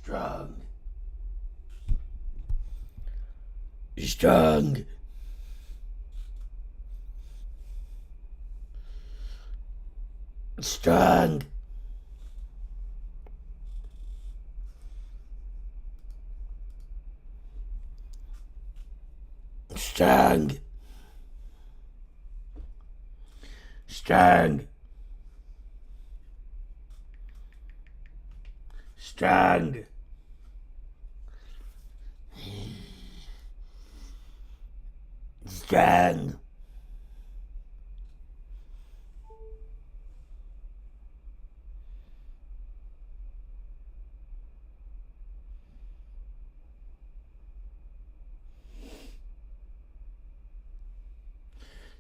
Strong. Strong. Strong. Strong. Strong. Strong. Strong.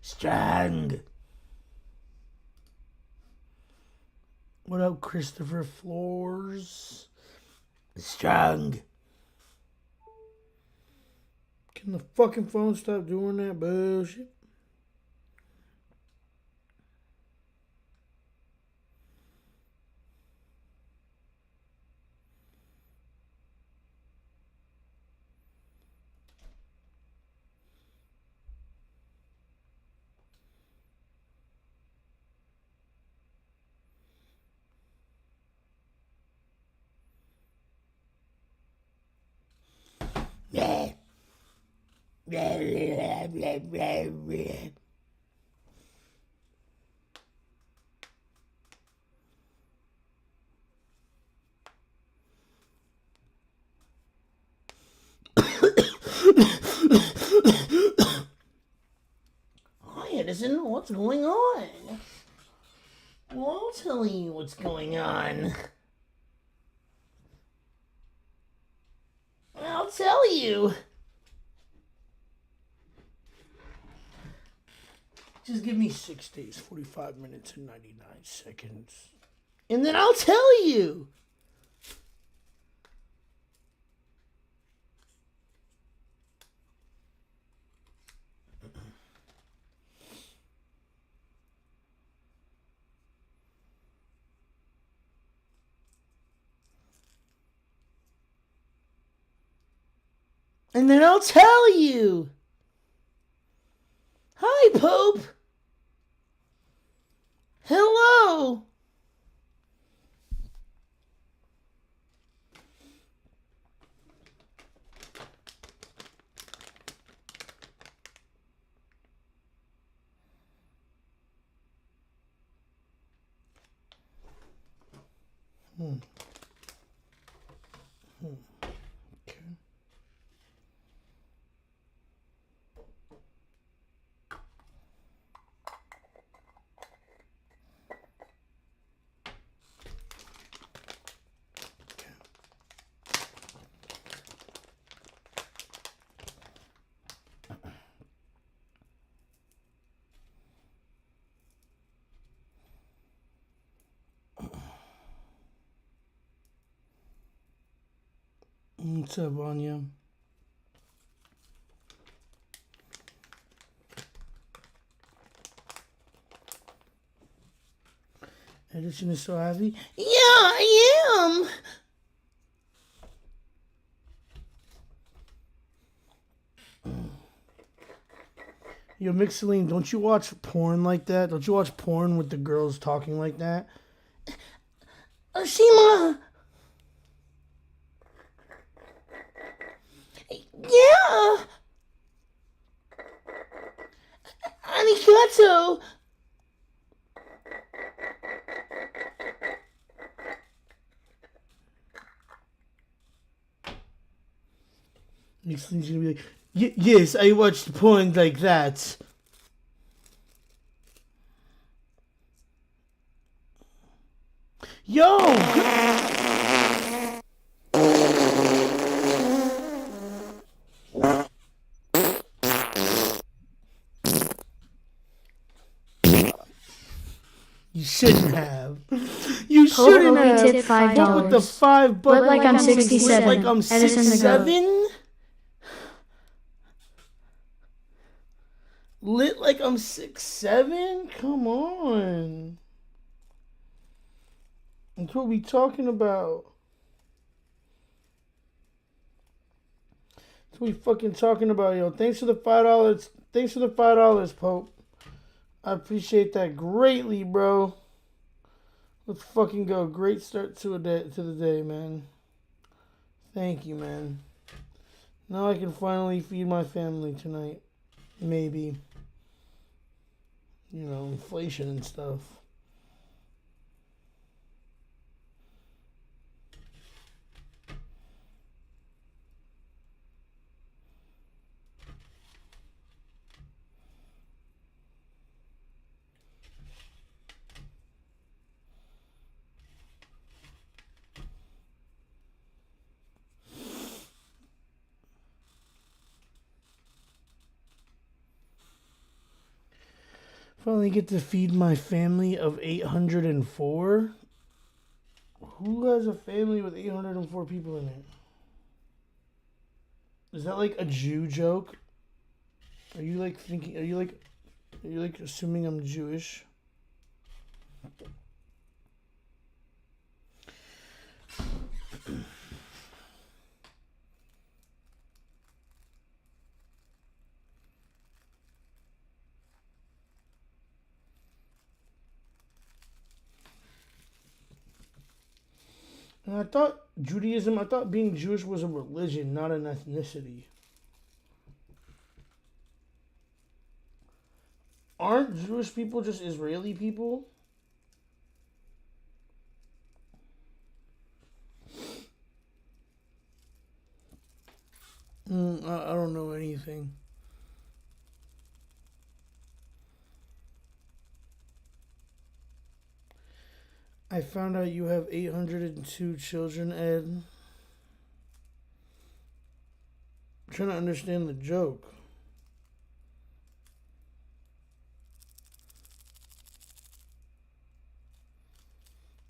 Strong. What up, Christopher Floors? Strong. Can the fucking phone stop doing that bullshit? Yeah. Blah, blah, blah, blah, blah. Hi, Edison. What's going on? Well, I'll tell you what's going on. I'll tell you. Just give me 6 days, 45 minutes, and 99 seconds. And then I'll tell you. And then I'll tell you. Hi, Pope. Hello. Okay. What's up, Anya? Edison is so happy. Yeah, I am. Yo, Mixeline, don't you watch porn like that? Don't you watch porn with the girls talking like that? Shima! Yeah! Arigato! Mixeline's gonna be like, yes, I watched porn like that. Yo! You shouldn't have. You shouldn't have. Tip $5. With the $5 Lit like I'm 67. Lit like I'm Edison the goat. 6'7"? Lit like I'm 6'7"? Come on. That's what we talking about. What we fucking talking about, yo? Thanks for the $5. Thanks for the $5, Pope. I appreciate that greatly, bro. Let's fucking go. Great start to the day, man. Thank you, man. Now I can finally feed my family tonight. Maybe. You know, inflation and stuff. Finally get to feed my family of 804. Who has a family with 804 people in it? Is that like a Jew joke? Are you like thinking, are you like assuming I'm Jewish? And I thought being Jewish was a religion, not an ethnicity. Aren't Jewish people just Israeli people? I don't know anything. I found out you have 802 children, Ed. I'm trying to understand the joke.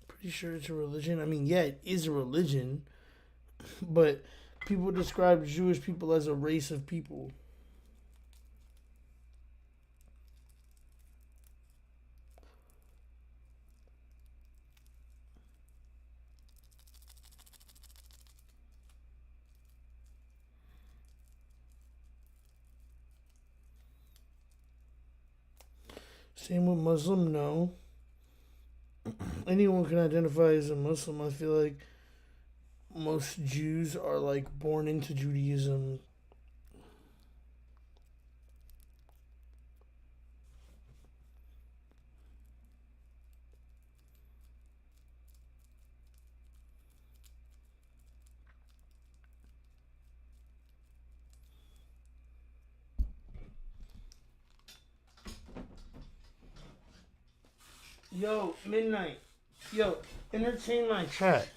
Pretty sure it's a religion. I mean, yeah, it is a religion, but people describe Jewish people as a race of people. Same with Muslim, no. Anyone can identify as a Muslim. I feel like most Jews are like born into Judaism. Yo, Midnight. Yo, entertain my chat.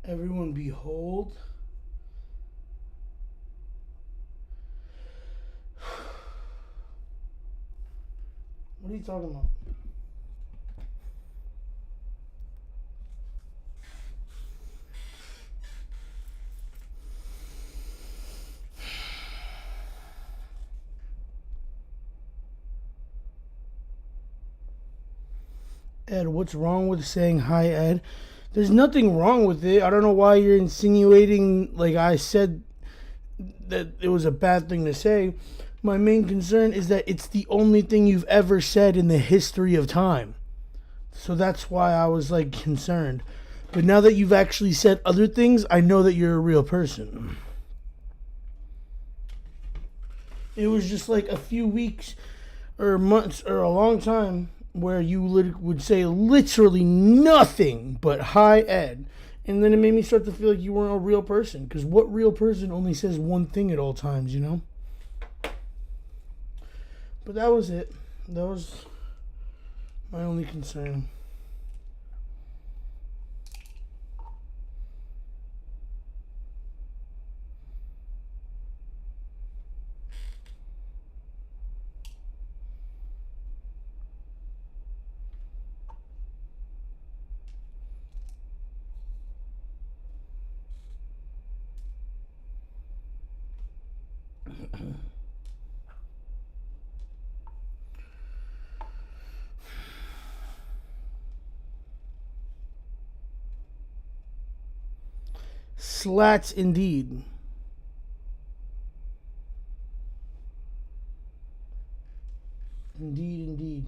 Everyone behold. What are you talking about? Ed, what's wrong with saying hi, Ed? There's nothing wrong with it. I don't know why you're insinuating like I said that it was a bad thing to say. My main concern is that it's the only thing you've ever said in the history of time. So that's why I was like concerned. But now that you've actually said other things, I know that you're a real person. It was just like a few weeks or months or a long time where you would say literally nothing but hi Ed. And then it made me start to feel like you weren't a real person. Because what real person only says one thing at all times, you know? But that was it. That was my only concern. Slats indeed. Indeed, indeed.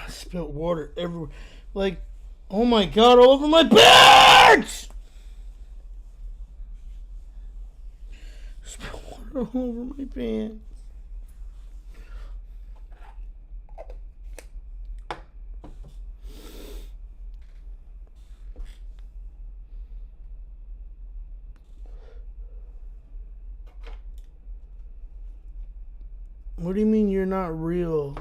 Spilt water everywhere. Like, oh my god, all over my pants! Spilt water all over my pants. What do you mean you're not real?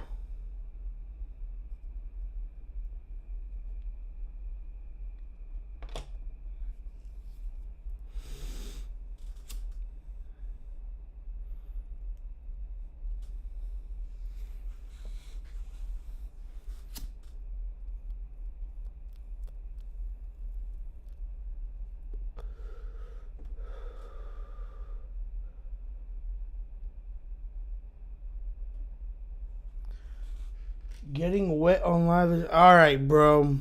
Getting wet on live is alright, bro.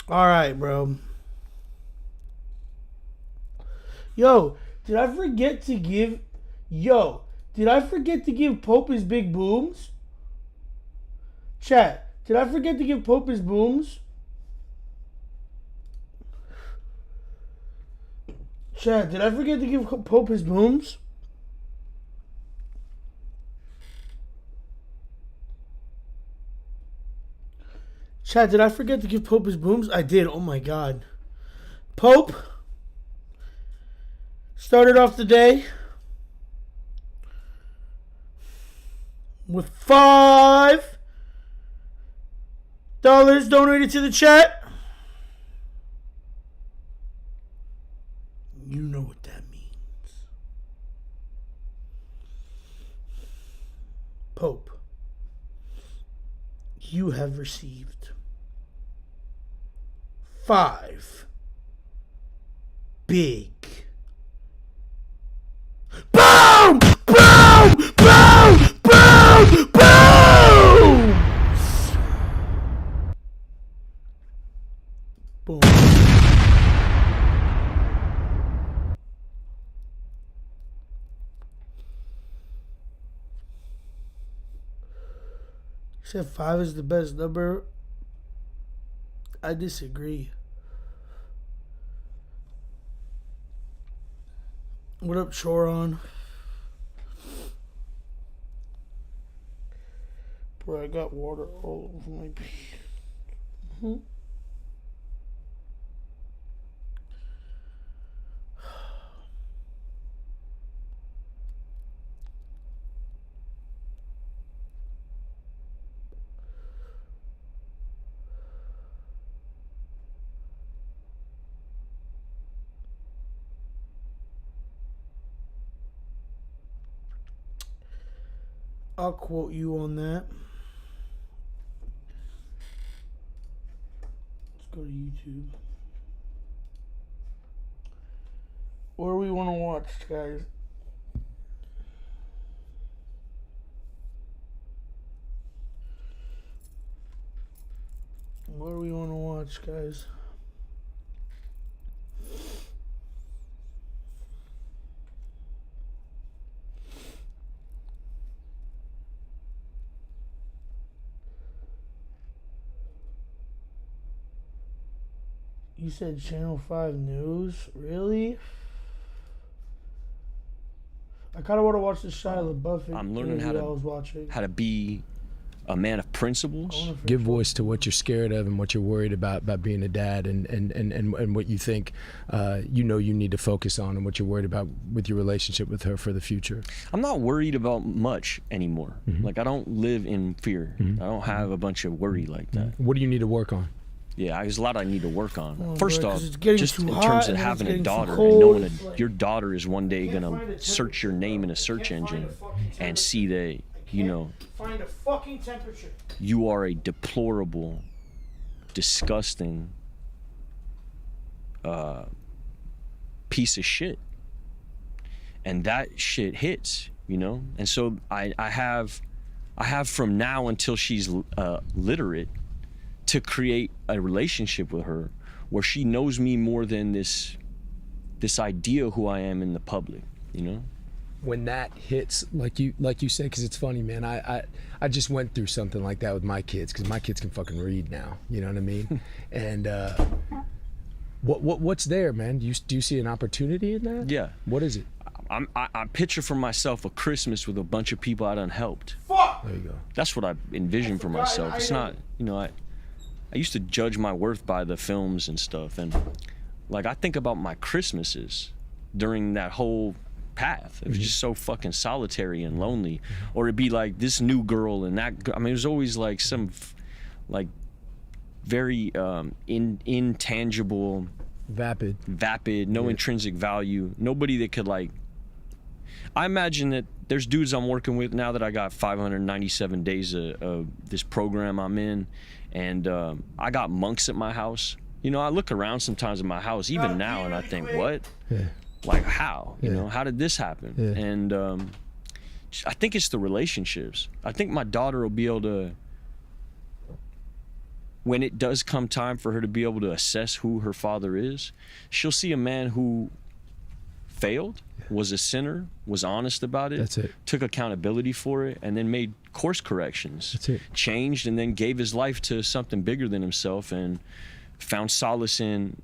Alright, bro. Yo, did I forget to give Pope his big booms? Chat, did I forget to give Pope his booms? Chat, did I forget to give Pope his booms? Chat, did I forget to give Pope his booms? I did. Oh my god. Pope started off the day with $5 donated to the chat. You know what that means. Pope, you have received 5 big boom, boom, boom, boom, boom. Boom. You said 5 is the best number. I disagree. What up, Choron? Bro, I got water all over my pee. I'll quote you on that. Let's go to YouTube. What do we want to watch, guys? What do we want to watch, guys? You said Channel 5 News? Really? I kind of want to watch the Shia LaBeouf I'm learning interview I was watching. how to be a man of principles. Give voice to what you're scared of and what you're worried about being a dad, and what you think you need to focus on, and what you're worried about with your relationship with her for the future. I'm not worried about much anymore. Like, I don't live in fear. I don't have a bunch of worry like that. What do you need to work on? Yeah, there's a lot I need to work on. Oh, First bro, off, 'cause it's getting just too in hot terms of and it's having a getting too daughter and cold. knowing It's like- your daughter is one day Can't gonna find a search your name in a search engine and see that, Find a fucking temperature. you are a deplorable, disgusting piece of shit. And that shit hits, And so I have from now until she's literate to create a relationship with her where she knows me more than this idea who I am in the public, When that hits, like you said, because it's funny, man. I just went through something like that with my kids, because my kids can fucking read now. You know what I mean? And what's there, man? Do you see an opportunity in that? Yeah. What is it? I picture for myself a Christmas with a bunch of people I done helped. Fuck! There you go. That's what I envision for myself. It's not, I used to judge my worth by the films and stuff, and like I think about my Christmases during that whole path. It was just so fucking solitary and lonely. Or it'd be like this new girl and that. I mean, it was always like some, like, very intangible, vapid, no intrinsic value. Nobody that could like. I imagine that there's dudes I'm working with now that I got 597 days of this program I'm in, and I got monks at my house. I look around sometimes at my house, even now, and I think, what? Yeah. Like, how? How did this happen? Yeah. And I think it's the relationships. I think my daughter will be able to, when it does come time for her to be able to assess who her father is, she'll see a man who failed, was a sinner, was honest about it, That's it. took accountability for it, and then made course corrections. That's it. Changed, and then gave his life to something bigger than himself, and found solace in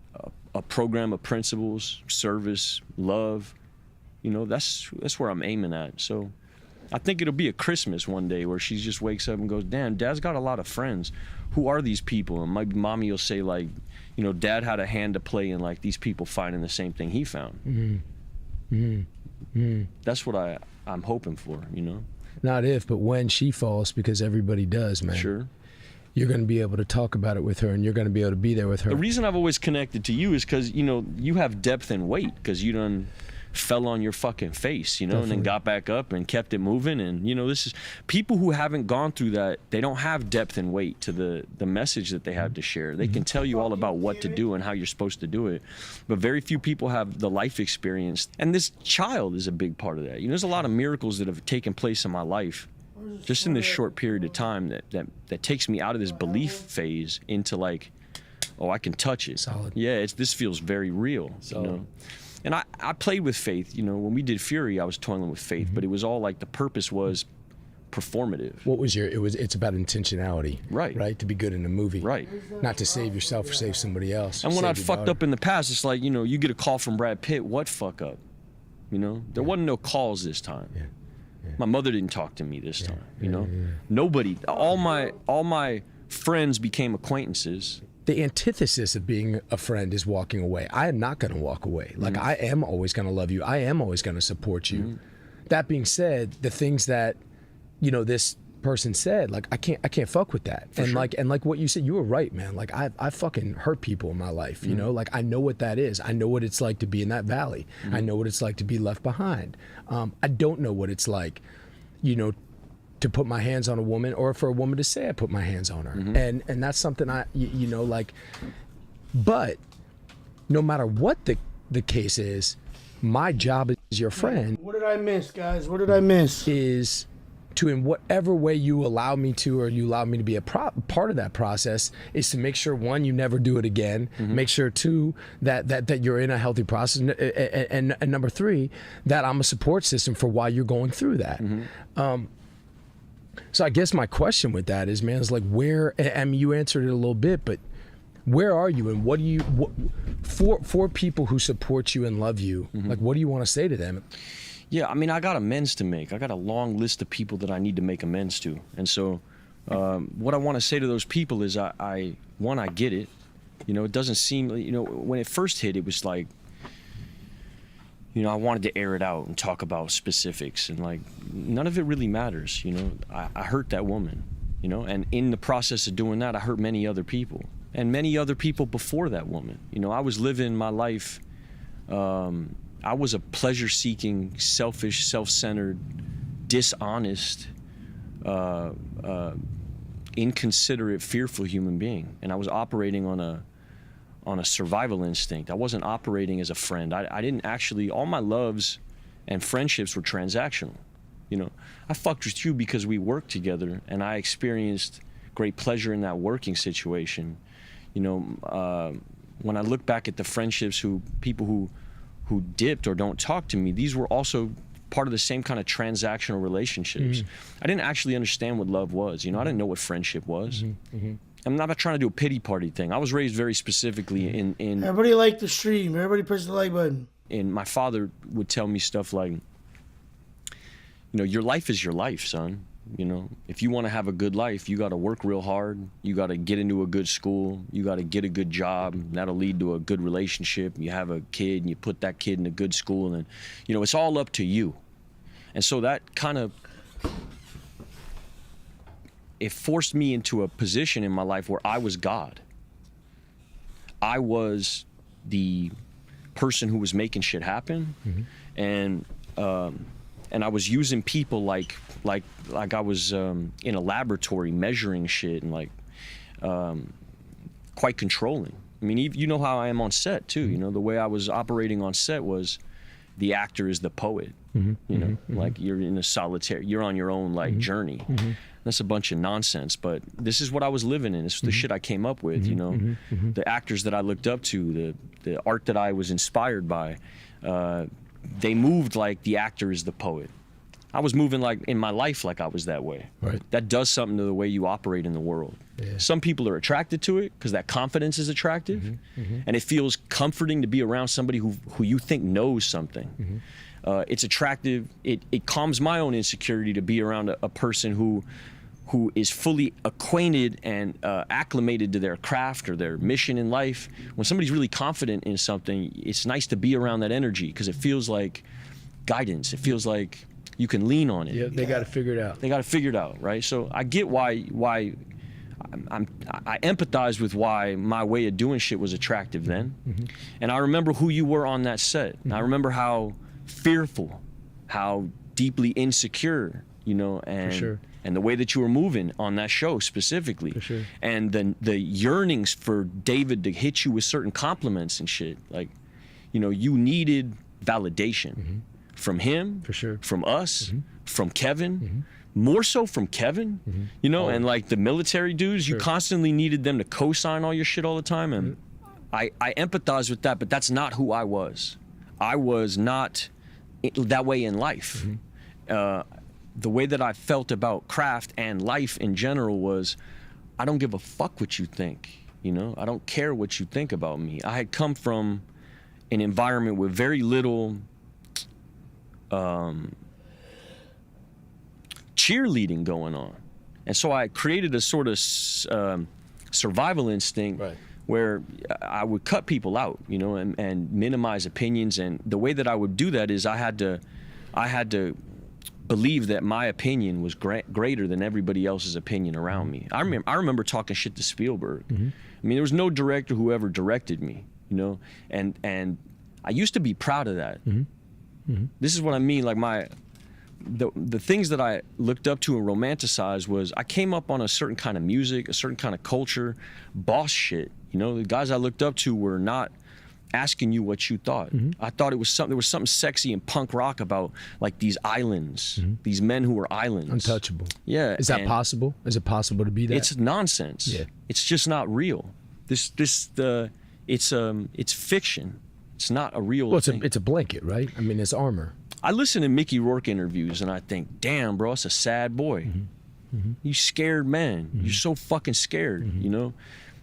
a program of principles, service, love. That's where I'm aiming at. So I think it'll be a Christmas one day where she just wakes up and goes, damn, Dad's got a lot of friends. Who are these people? And my mommy will say, like, Dad had a hand to play in like these people finding the same thing he found. That's what I'm hoping for, Not if, but when she falls, because everybody does, man. Sure. You're going to be able to talk about it with her, and you're going to be able to be there with her. The reason I've always connected to you is because, you have depth and weight, because you done fell on your fucking face, and then got back up and kept it moving. And, this is people who haven't gone through that. They don't have depth and weight to the message that they have to share. They can tell you all about what to do and how you're supposed to do it. But very few people have the life experience. And this child is a big part of that. There's a lot of miracles that have taken place in my life just in this short period of time that takes me out of this belief phase into like, oh, I can touch it. Solid. Yeah, this feels very real. Solid. And I played with faith. When we did Fury, I was toiling with faith, but it was all like the purpose was performative. What was it's about intentionality. Right. Right? To be good in a movie. Right. Not to save yourself or save somebody else. And when Save I'd your fucked daughter. up in the past, it's like, you get a call from Brad Pitt. What fuck up? There wasn't no calls this time. Yeah. My mother didn't talk to me this time. Nobody. All my friends became acquaintances. The antithesis of being a friend is walking away. I am not going to walk away. Like, I am always going to love you. I am always going to support you. That being said, the things that, this person said, like, I can't fuck with that. And sure. like what you said, you were right, man. Like, I fucking hurt people in my life, like, I know what that is. I know what it's like to be in that valley. I know what it's like to be left behind. I don't know what it's like, to put my hands on a woman, or for a woman to say I put my hands on her. And that's something you know, like, but no matter what the case is, my job as your friend What did I miss, guys? What did I miss? is to, in whatever way you allow me to, or you allow me to be a part of that process, is to make sure, one, you never do it again. Make sure, two, that you're in a healthy process, and number three, that I'm a support system for why you're going through that. So I guess my question with that is, man, is like, where? I mean, you answered it a little bit, but where are you, and what do you, for people who support you and love you, like, what do you want to say to them? Yeah, I mean, I got amends to make. I got a long list of people that I need to make amends to. And so what I want to say to those people is I get it. You know, it doesn't seem, you know, when it first hit, it was like, you know, I wanted to air it out and talk about specifics. And like, none of it really matters, you know. I hurt that woman, you know, and in the process of doing that, I hurt many other people. And many other people before that woman. You know, I was living my life, I was a pleasure-seeking, selfish, self-centered, dishonest, inconsiderate, fearful human being, and I was operating on a survival instinct. I wasn't operating as a friend. I didn't actually. All my loves and friendships were transactional. You know, I fucked with you because we worked together, and I experienced great pleasure in that working situation. You know, when I look back at the friendships, people who dipped or don't talk to me, these were also part of the same kind of transactional relationships. I didn't actually understand what love was. You know, I didn't know what friendship was. I'm not trying to do a pity party thing. I was raised very specifically in Everybody liked the stream. Everybody press the like button. And my father would tell me stuff like, you know, your life is your life, son. You know, if you want to have a good life, you got to work real hard. You got to get into a good school. You got to get a good job. That'll lead to a good relationship. You have a kid and you put that kid in a good school, and, you know, it's all up to you. And so that kind of, it forced me into a position in my life where I was God. I was the person who was making shit happen. And I was using people like I was in a laboratory measuring shit and like quite controlling. I mean, you know how I am on set too. You know, the way I was operating on set was the actor is the poet. You know, like you're in a solitary, you're on your own like journey. That's a bunch of nonsense, but this is what I was living in. This is the shit I came up with. You know, the actors that I looked up to, the art that I was inspired by. They moved like the actor is the poet. I was moving like in my life like I was that way. Right. That does something to the way you operate in the world. Yeah. Some people are attracted to it because that confidence is attractive, and it feels comforting to be around somebody who you think knows something. It's attractive. It calms my own insecurity to be around a person who is fully acquainted and acclimated to their craft or their mission in life. When somebody's really confident in something, it's nice to be around that energy because it feels like guidance. It feels like you can lean on it. Yeah, they got to figure it out. They got to figure it out, right? So I get why I empathize with why my way of doing shit was attractive then. And I remember who you were on that set. And I remember how fearful, how deeply insecure, you know, and For sure. and the way that you were moving on that show specifically. For sure. And the yearnings for David to hit you with certain compliments and shit. Like, you know, you needed validation from him, For sure. from us, from Kevin, more so from Kevin, you know, and like the military dudes, you constantly needed them to co-sign all your shit all the time. And I empathize with that, but that's not who I was. I was not that way in life. The way that I felt about craft and life in general was, I don't give a fuck what you think, you know? I don't care what you think about me. I had come from an environment with very little cheerleading going on. And so I created a sort of survival instinct where I would cut people out, you know, and minimize opinions. And the way that I would do that is I had to believe that my opinion was greater than everybody else's opinion around me. I remember talking shit to Spielberg. I mean, there was no director who ever directed me, you know, and I used to be proud of that. This is what I mean, like the things that I looked up to and romanticized was I came up on a certain kind of music, a certain kind of culture, boss shit. You know, the guys I looked up to were not asking you what you thought. I thought there was something sexy and punk rock about like these islands, these men who were islands. Untouchable. Yeah. Is that possible? Is it possible to be that? It's nonsense. Yeah. It's just not real. It's fiction. It's not a real thing. It's a blanket, right? I mean, it's armor. I listen to Mickey Rourke interviews and I think, damn, bro, it's a sad boy. You scared man. You're so fucking scared, you know?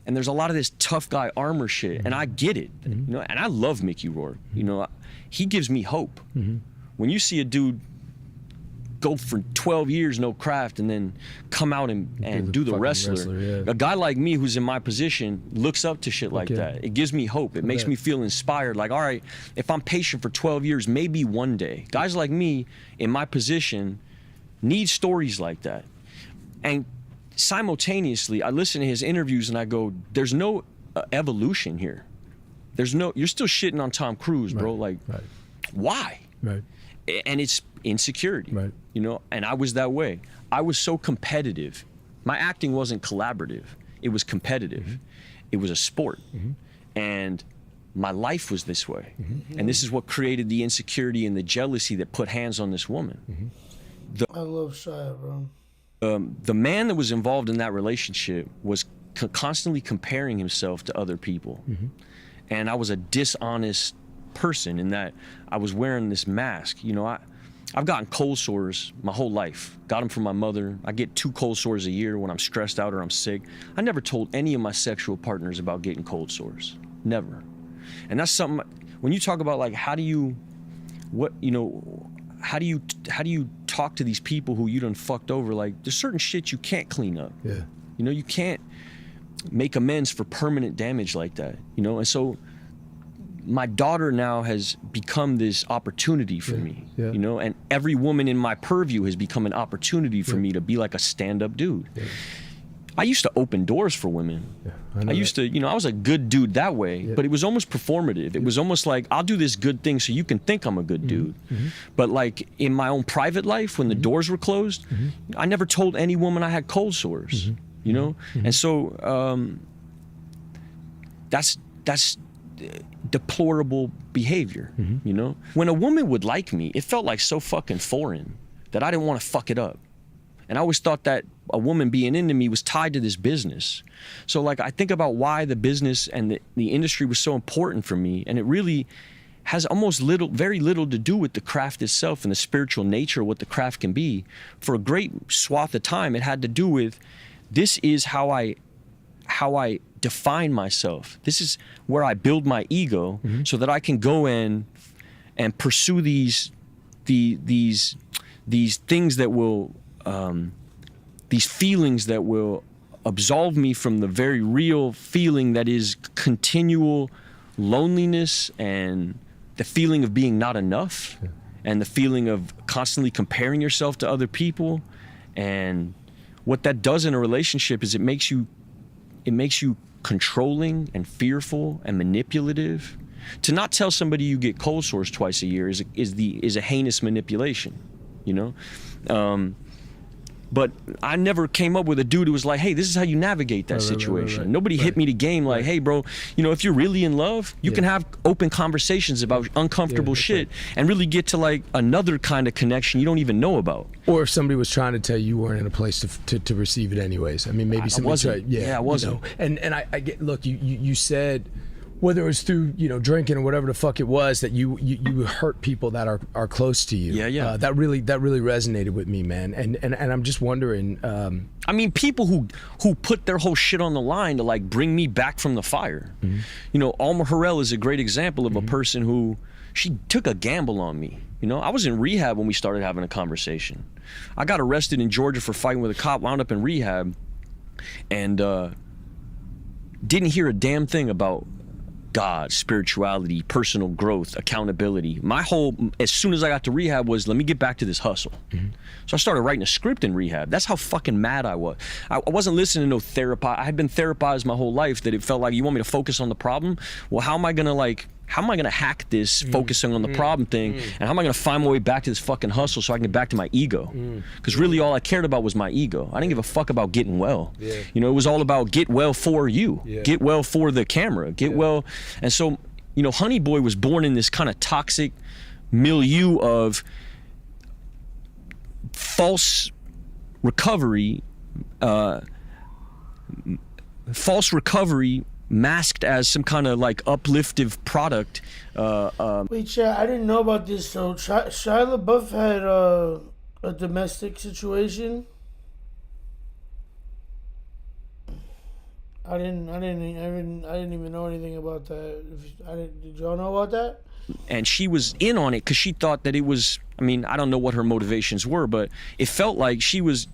And there's a lot of this tough guy armor shit, and I get it, you know? And I love Mickey Rourke, you know? He gives me hope. When you see a dude go for 12 years no craft and then come out and do the wrestler, yeah. a guy like me who's in my position looks up to shit like that. It gives me hope. It makes me feel inspired. Like, all right, if I'm patient for 12 years, maybe one day. Guys like me in my position need stories like that. And simultaneously, I listen to his interviews and I go, there's no evolution here. You're still shitting on Tom Cruise, bro. Why? Right. And it's insecurity, you know, and I was that way. I was so competitive. My acting wasn't collaborative. It was competitive. It was a sport. And my life was this way. And this is what created the insecurity and the jealousy that put hands on this woman. I love Shia, bro. The man that was involved in that relationship was constantly comparing himself to other people. And I was a dishonest person in that I was wearing this mask. You know, I've gotten cold sores my whole life. Got them from my mother. I get 2 cold sores a year when I'm stressed out or I'm sick. I never told any of my sexual partners about getting cold sores. Never. And that's something, when you talk about like, how do you talk to these people who you done fucked over? Like, there's certain shit you can't clean up. Yeah. You know, you can't make amends for permanent damage like that, you know? And so my daughter now has become this opportunity for me, you know? And every woman in my purview has become an opportunity for me to be like a stand-up dude. I used to open doors for women. I used to, you know, I was a good dude that way, but it was almost performative. It was almost like, I'll do this good thing so you can think I'm a good dude. But like in my own private life, when the doors were closed, I never told any woman I had cold sores, you know? And so that's deplorable behavior, you know? When a woman would like me, it felt like so fucking foreign that I didn't want to fuck it up. And I always thought that a woman being into me was tied to this business. So like, I think about why the business and the industry was so important for me. And it really has almost very little to do with the craft itself and the spiritual nature of what the craft can be. For a great swath of time, it had to do with, this is how I define myself. This is where I build my ego so that I can go in and pursue these things that will, these feelings that will absolve me from the very real feeling that is continual loneliness and the feeling of being not enough and the feeling of constantly comparing yourself to other people. And what that does in a relationship is it makes you controlling and fearful and manipulative. To not tell somebody you get cold sores twice a year is a heinous manipulation, you know? But I never came up with a dude who was like, hey, this is how you navigate that situation. Nobody hit me to game like, hey, bro, you know, if you're really in love, you can have open conversations about uncomfortable shit and really get to like another kind of connection you don't even know about. Or if somebody was trying to tell you weren't in a place to receive it anyways. I mean, maybe somebody tried. I wasn't. You know? And I get, look, you said, whether it was through, you know, drinking or whatever the fuck it was, that you hurt people that are close to you. Yeah. That really resonated with me, man. And I'm just wondering. I mean, people who put their whole shit on the line to like bring me back from the fire. You know, Alma Harrell is a great example of a person who, she took a gamble on me. You know, I was in rehab when we started having a conversation. I got arrested in Georgia for fighting with a cop, wound up in rehab, and didn't hear a damn thing about God, spirituality, personal growth, accountability. My whole, as soon as I got to rehab, was let me get back to this hustle. So I started writing a script in rehab. That's how fucking mad I was. I wasn't listening to no therapy. I had been therapized my whole life that it felt like, you want me to focus on the problem? Well, how am I gonna like how am I gonna hack this, focusing on the problem thing, and how am I gonna find my way back to this fucking hustle so I can get back to my ego? Because really all I cared about was my ego. I didn't give a fuck about getting well. You know, it was all about get well for you, get well for the camera, get well. And so, you know, Honey Boy was born in this kind of toxic milieu of false recovery, masked as some kind of like upliftive product. Wait, Chad, I didn't know about this. So Shia LaBeouf had a domestic situation. I didn't even know anything about that. Did y'all know about that? And she was in on it because she thought that it was, I mean, I don't know what her motivations were, but it felt like she was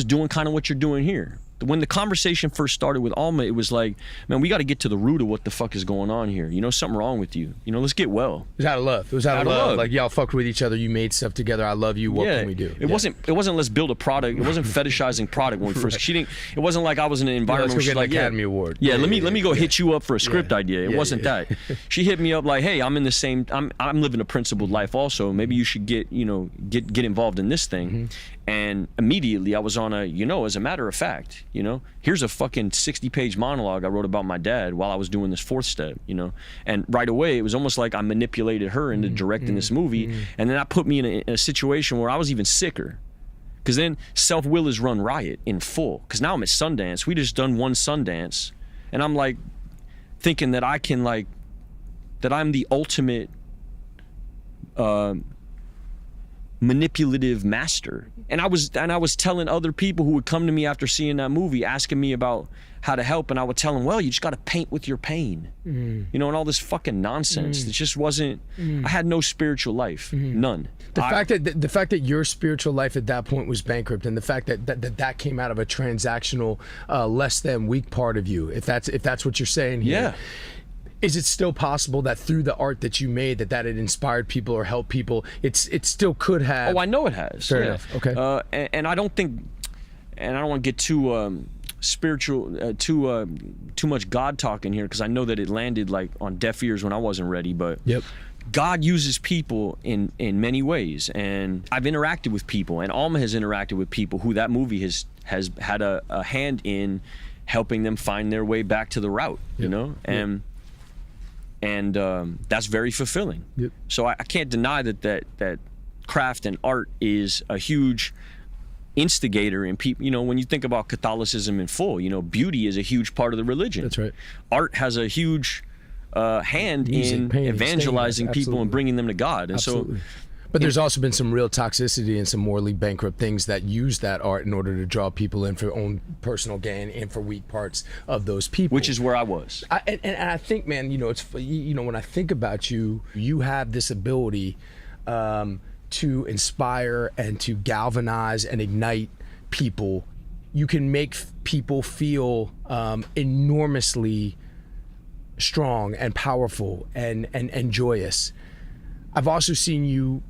doing kind of what you're doing here. When the conversation first started with Alma, it was like, man, we got to get to the root of what the fuck is going on here. You know, something wrong with you. You know, let's get well. It was out of love. It was out of love. Like, y'all fucked with each other. You made stuff together. I love you. What can we do? It wasn't let's build a product. It wasn't fetishizing product when we first. She didn't. It wasn't like I was in an environment where she's like, Academy Award. Yeah, let me go hit you up for a script idea. It wasn't that. She hit me up like, hey, I'm in the same. I'm living a principled life also. Maybe you should get involved in this thing. And immediately I was on a, you know, as a matter of fact, you know, here's a fucking 60-page monologue I wrote about my dad while I was doing this fourth step, you know. And right away, it was almost like I manipulated her into directing this movie. And then that put me in a situation where I was even sicker. Because then self-will is run riot in full. Because now I'm at Sundance. We just done one Sundance. And I'm like thinking that I can like, that I'm the ultimate manipulative master. And I was telling other people who would come to me after seeing that movie asking me about how to help, and I would tell them, well, you just got to paint with your pain. You know, and all this fucking nonsense. It just wasn't, I had no spiritual life. None. The fact that your spiritual life at that point was bankrupt, and the fact that came out of a transactional less than weak part of you, if that's what you're saying here. Yeah. Is it still possible that through the art that you made that it inspired people or helped people? It still could have. Oh, I know it has. Fair enough. Okay. And I don't think, and I don't want to get too spiritual, too much God talk in here, because I know that it landed like on deaf ears when I wasn't ready. But God uses people in many ways, and I've interacted with people, and Alma has interacted with people who that movie has had a hand in helping them find their way back to the route. You know, and that's very fulfilling. So I can't deny that craft and art is a huge instigator in people. You know, when you think about Catholicism in full, you know, beauty is a huge part of the religion. That's right. Art has a huge hand in evangelizing people and bringing them to God. And so. But there's also been some real toxicity and some morally bankrupt things that use that art in order to draw people in for own personal gain and for weak parts of those people. Which is where I was. And I think, man, you know, it's, you know, when I think about you, you have this ability to inspire and to galvanize and ignite people. You can make people feel enormously strong and powerful and joyous. I've also seen you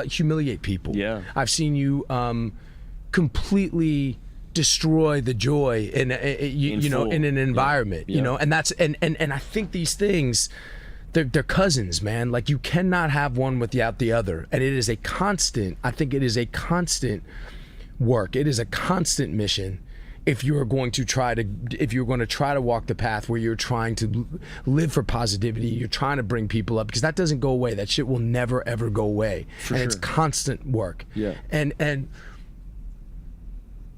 humiliate people. Yeah. I've seen you completely destroy the joy in an environment. You know, and that's and I think these things, they're cousins, man. Like, you cannot have one without the other, and it is a constant. I think it is a constant work. It is a constant mission. If you're going to try to walk the path where you're trying to live for positivity, you're trying to bring people up, because that doesn't go away. That shit will never ever go away. And it's constant work. Yeah. And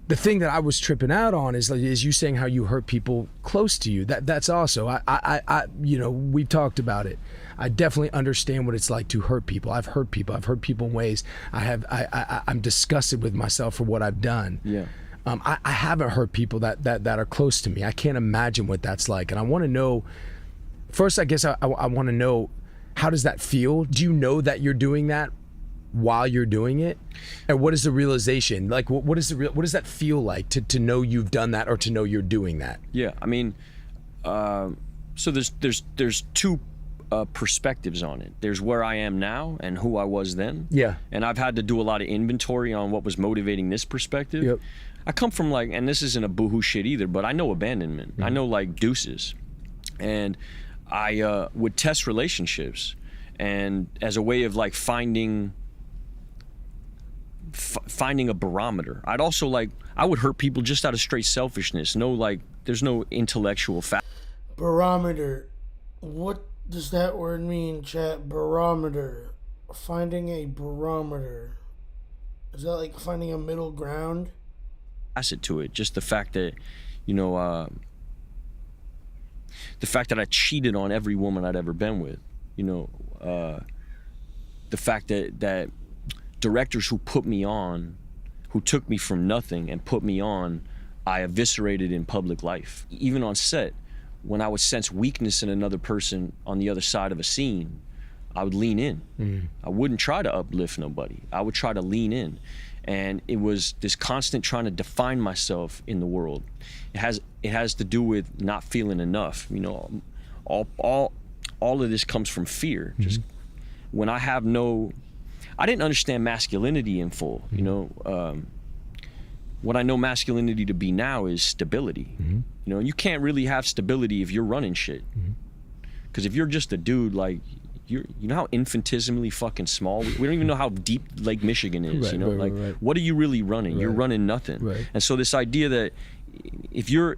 the thing that I was tripping out on is you saying how you hurt people close to you. That's also I you know, we've talked about it. I definitely understand what it's like to hurt people. I've hurt people. I've hurt people in ways I'm disgusted with myself for what I've done. Yeah. I haven't hurt people that are close to me. I can't imagine what that's like. And I want to know, first, I guess I want to know, how does that feel? Do you know that you're doing that while you're doing it? And what is the realization? Like, what does that feel like to know you've done that, or to know you're doing that? Yeah, I mean, so there's two perspectives on it. There's where I am now and who I was then. Yeah. And I've had to do a lot of inventory on what was motivating this perspective. Yep. I come from, like, and this isn't a boohoo shit either, but I know abandonment. I know, like, deuces. And I would test relationships, and as a way of like finding a barometer. I'd also I would hurt people just out of straight selfishness. There's no intellectual fact. Barometer. What does that word mean, chat? Barometer. Finding a barometer. Is that like finding a middle ground? Acid to it. Just the fact that, the fact that I cheated on every woman I'd ever been with. The fact that directors who put me on, who took me from nothing and put me on, I eviscerated in public life. Even on set, when I would sense weakness in another person on the other side of a scene, I would lean in. I wouldn't try to uplift nobody. I would try to lean in. And it was this constant trying to define myself in the world. It has to do with not feeling enough. All of this comes from fear. Just when I didn't understand masculinity in full. What I know masculinity to be now is stability. You can't really have stability if you're running shit. Because if you're just a dude, you know how infinitesimally fucking small we don't even know how deep Lake Michigan is. Right. What are you really running? You're running nothing. Right. And so this idea that if you're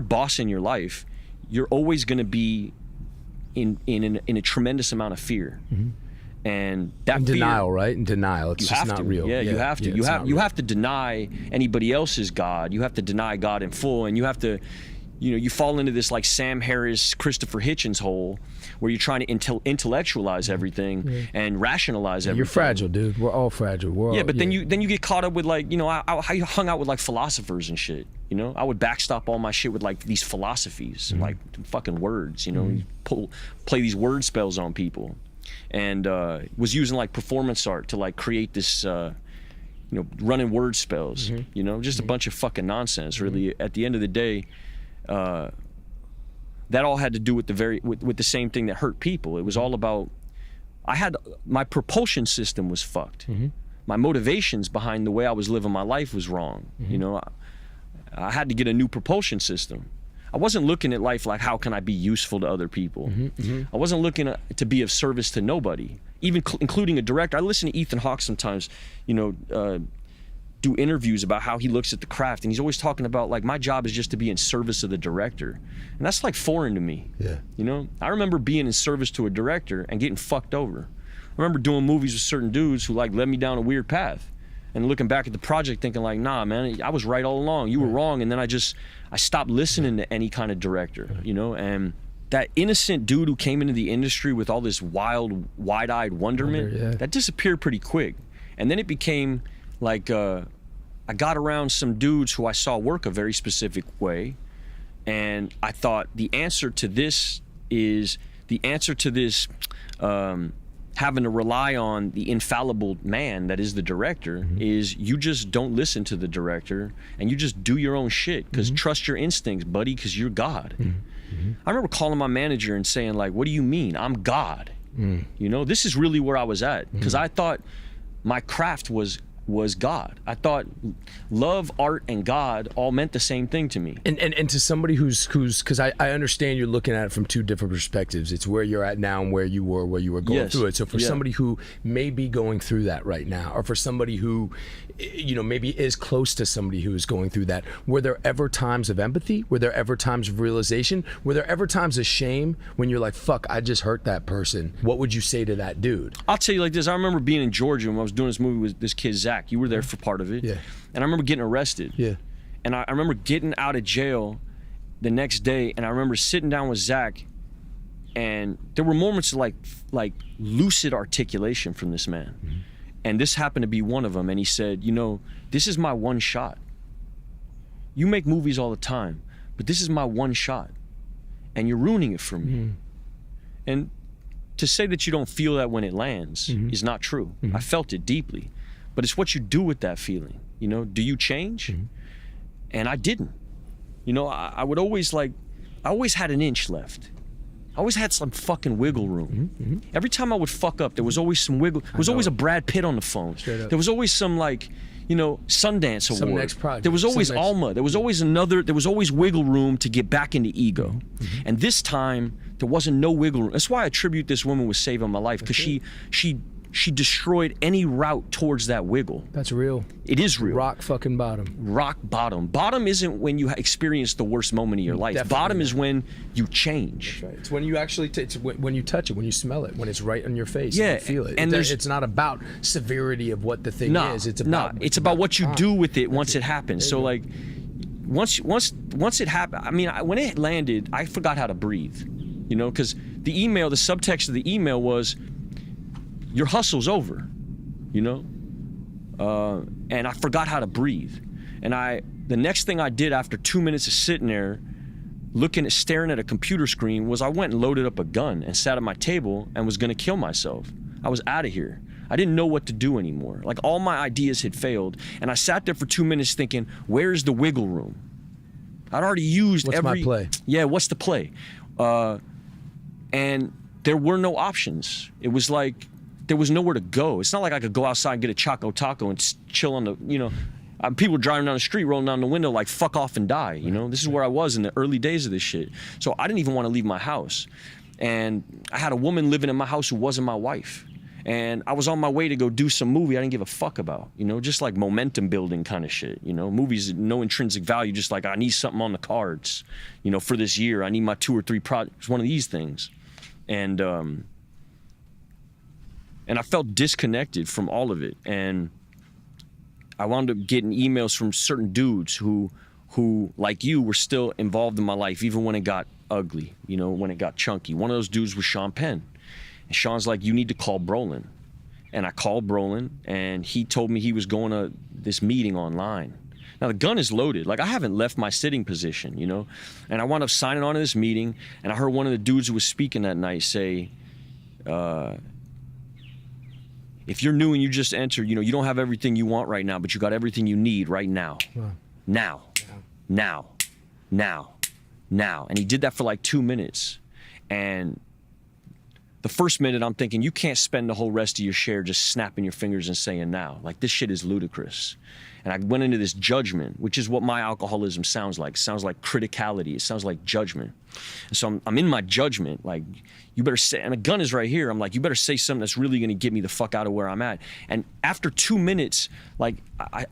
bossing your life, you're always going to be in a tremendous amount of fear. And that in fear, denial, right? In denial. It's just not real. Yeah, you have to. You have to deny anybody else's God. You have to deny God in full, and you have to, you fall into this like Sam Harris, Christopher Hitchens hole, where you're trying to intellectualize everything and rationalize everything. You're fragile, dude. We're all fragile. But then you get caught up with I hung out with like philosophers and shit. I would backstop all my shit with like these philosophies and like fucking words. Play these word spells on people. And was using like performance art to like create this, running word spells, just a bunch of fucking nonsense. Really, at the end of the day, that all had to do with the same thing that hurt people. It was all about, my propulsion system was fucked. My motivations behind the way I was living my life was wrong. I had to get a new propulsion system. I wasn't looking at life like, how can I be useful to other people? I wasn't looking to be of service to nobody, even including a director. I listen to Ethan Hawke sometimes, do interviews about how he looks at the craft, and he's always talking about like, my job is just to be in service of the director. And that's like foreign to me. I remember being in service to a director and getting fucked over. I remember doing movies with certain dudes who like led me down a weird path. And looking back at the project thinking like, nah, man, I was right all along. You were wrong. And then I stopped listening to any kind of director, and that innocent dude who came into the industry with all this wild, wide-eyed wonderment, that disappeared pretty quick. And then it became like, I got around some dudes who I saw work a very specific way. And I thought the answer to this, having to rely on the infallible man that is the director, is you just don't listen to the director and you just do your own shit, because trust your instincts, buddy, because you're God. I remember calling my manager and saying like, what do you mean? I'm God. This is really where I was at, because I thought my craft was God. I thought love, art, and God all meant the same thing to me. And to somebody who's because I understand you're looking at it from two different perspectives. It's where you're at now and where you were going through it. So for somebody who may be going through that right now, or for somebody who, maybe is close to somebody who is going through that, were there ever times of empathy? Were there ever times of realization? Were there ever times of shame when you're like, fuck, I just hurt that person? What would you say to that dude? I'll tell you like this. I remember being in Georgia when I was doing this movie with this kid, Zach. You were there for part of it. Yeah. And I remember getting arrested. Yeah. And I remember getting out of jail the next day, and I remember sitting down with Zach, and there were moments of like lucid articulation from this man. And this happened to be one of them. And he said, this is my one shot. You make movies all the time, but this is my one shot, and you're ruining it for me. And to say that you don't feel that when it lands is not true. I felt it deeply. But it's what you do with that feeling. Do you change? And I didn't. I would always I always had an inch left. I always had some fucking wiggle room. Every time I would fuck up, there was always some wiggle. There was always a Brad Pitt on the phone. Straight up. There was always some like, you know, Sundance Some award. next project. There was always Some next- Alma. There was always another. There was always wiggle room to get back into ego. And this time there wasn't no wiggle room. That's why I attribute this woman with saving my life, because she destroyed any route towards that wiggle. That's real. It is real. Rock fucking bottom. Rock bottom. Bottom isn't when you experience the worst moment of your life. Definitely Bottom not. is when you change. Right. It's when you actually, it's when you touch it, when you smell it, when it's right on your face, Yeah, and you feel it. and there's- It's not about severity of what the thing is. It's about it's about what you do with it once it happens. So like, once it happened, I mean, when it landed, I forgot how to breathe, you know, because the subtext of the email was, your hustle's over, you know, and I forgot how to breathe. And the next thing I did after 2 minutes of sitting there, staring at a computer screen, was I went and loaded up a gun and sat at my table and was gonna kill myself. I was out of here. I didn't know what to do anymore. Like, all my ideas had failed, and I sat there for 2 minutes thinking, where's the wiggle room? I'd already used What's my play? Yeah, what's the play? And there were no options. It was like there was nowhere to go. It's not like I could go outside and get a Choco Taco and chill on the, you know, people driving down the street, rolling down the window like, fuck off and die, you know? This is where I was in the early days of this shit. So I didn't even want to leave my house. And I had a woman living in my house who wasn't my wife. And I was on my way to go do some movie I didn't give a fuck about, you know, just like momentum building kind of shit, you know, movies, no intrinsic value, just like I need something on the cards, you know, for this year, I need my 2 or 3 projects, one of these things. And I felt disconnected from all of it. And I wound up getting emails from certain dudes who, like you, were still involved in my life, even when it got ugly, you know, when it got chunky. One of those dudes was Sean Penn. And Sean's like, you need to call Brolin. And I called Brolin, and he told me he was going to this meeting online. Now, the gun is loaded. Like, I haven't left my sitting position, you know? And I wound up signing on to this meeting, and I heard one of the dudes who was speaking that night say, if you're new and you just entered, you know, you don't have everything you want right now, but you got everything you need right now. Wow. Now. And he did that for like 2 minutes. And the first minute I'm thinking, you can't spend the whole rest of your share just snapping your fingers and saying now. Like, this shit is ludicrous. And I went into this judgment, which is what my alcoholism sounds like. It sounds like criticality. It sounds like judgment. And so I'm in my judgment, like, you better say, and a gun is right here. I'm like, you better say something that's really gonna get me the fuck out of where I'm at. And after 2 minutes, like, I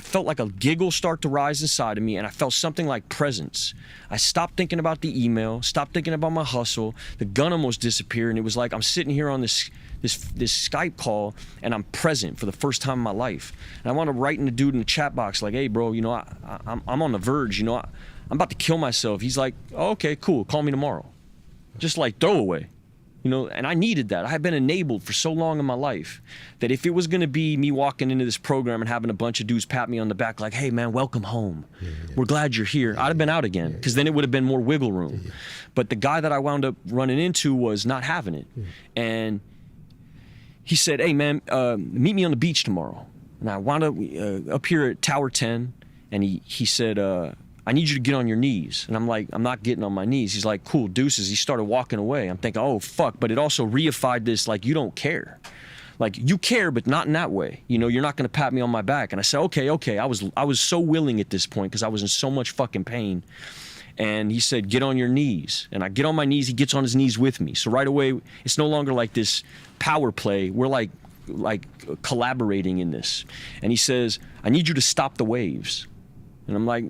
felt like a giggle start to rise inside of me, and I felt something like presence. I stopped thinking about the email, stopped thinking about my hustle. The gun almost disappeared, and it was like I'm sitting here on this Skype call, and I'm present for the first time in my life. And I wound up writing the dude in the chat box like, hey, bro, you know, I'm on the verge, you know, I'm about to kill myself. He's like, oh, okay, cool, call me tomorrow. Just like throwaway. You know, and I needed that. I had been enabled for so long in my life that if it was going to be me walking into this program and having a bunch of dudes pat me on the back like, hey, man, welcome home. We're glad you're here. I'd have been out again, because then it would have been more wiggle room. But the guy that I wound up running into was not having it. And he said, hey, man, meet me on the beach tomorrow. And I wound up here at Tower 10, and he said, I need you to get on your knees. And I'm like, I'm not getting on my knees. He's like, cool, deuces. He started walking away. I'm thinking, oh, fuck. But it also reified this, like, you don't care. Like, you care, but not in that way. You know, you're not going to pat me on my back. And I said, okay. I was so willing at this point because I was in so much fucking pain. And he said, get on your knees. And I get on my knees. He gets on his knees with me. So right away, it's no longer like this power play. We're like collaborating in this. And he says, I need you to stop the waves. And I'm like,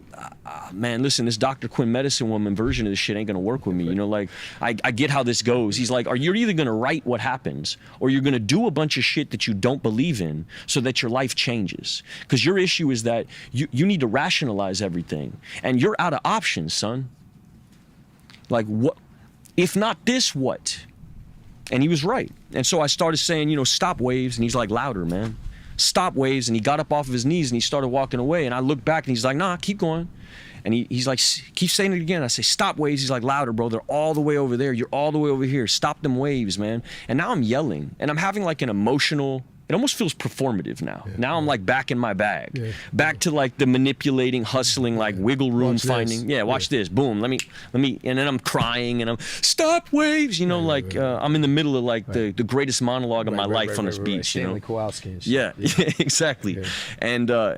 man, listen, this Dr. Quinn medicine woman version of this shit ain't gonna work with me. You know, like, I get how this goes. He's like, you're either gonna write what happens, or you're gonna do a bunch of shit that you don't believe in so that your life changes. Because your issue is that you need to rationalize everything. And you're out of options, son. Like, what? If not this, what? And he was right. And so I started saying, you know, stop waves. And he's like, louder, man. Stop waves. And he got up off of his knees and he started walking away. And I looked back and he's like, nah, keep going. And he's like, keep saying it again. I say, stop waves. He's like, louder, bro. They're all the way over there. You're all the way over here. Stop them waves, man. And now I'm yelling. And I'm having like an emotional it almost feels performative now. Now I'm like back in my bag, back to like the manipulating, hustling, like wiggle room finding. Watch this, boom. Let me, and then I'm crying and I'm stop waves. You know, I'm in the middle of like the greatest monologue of my life on this beach. You know, Stanley Kowalski and shit. Yeah, exactly. Yeah.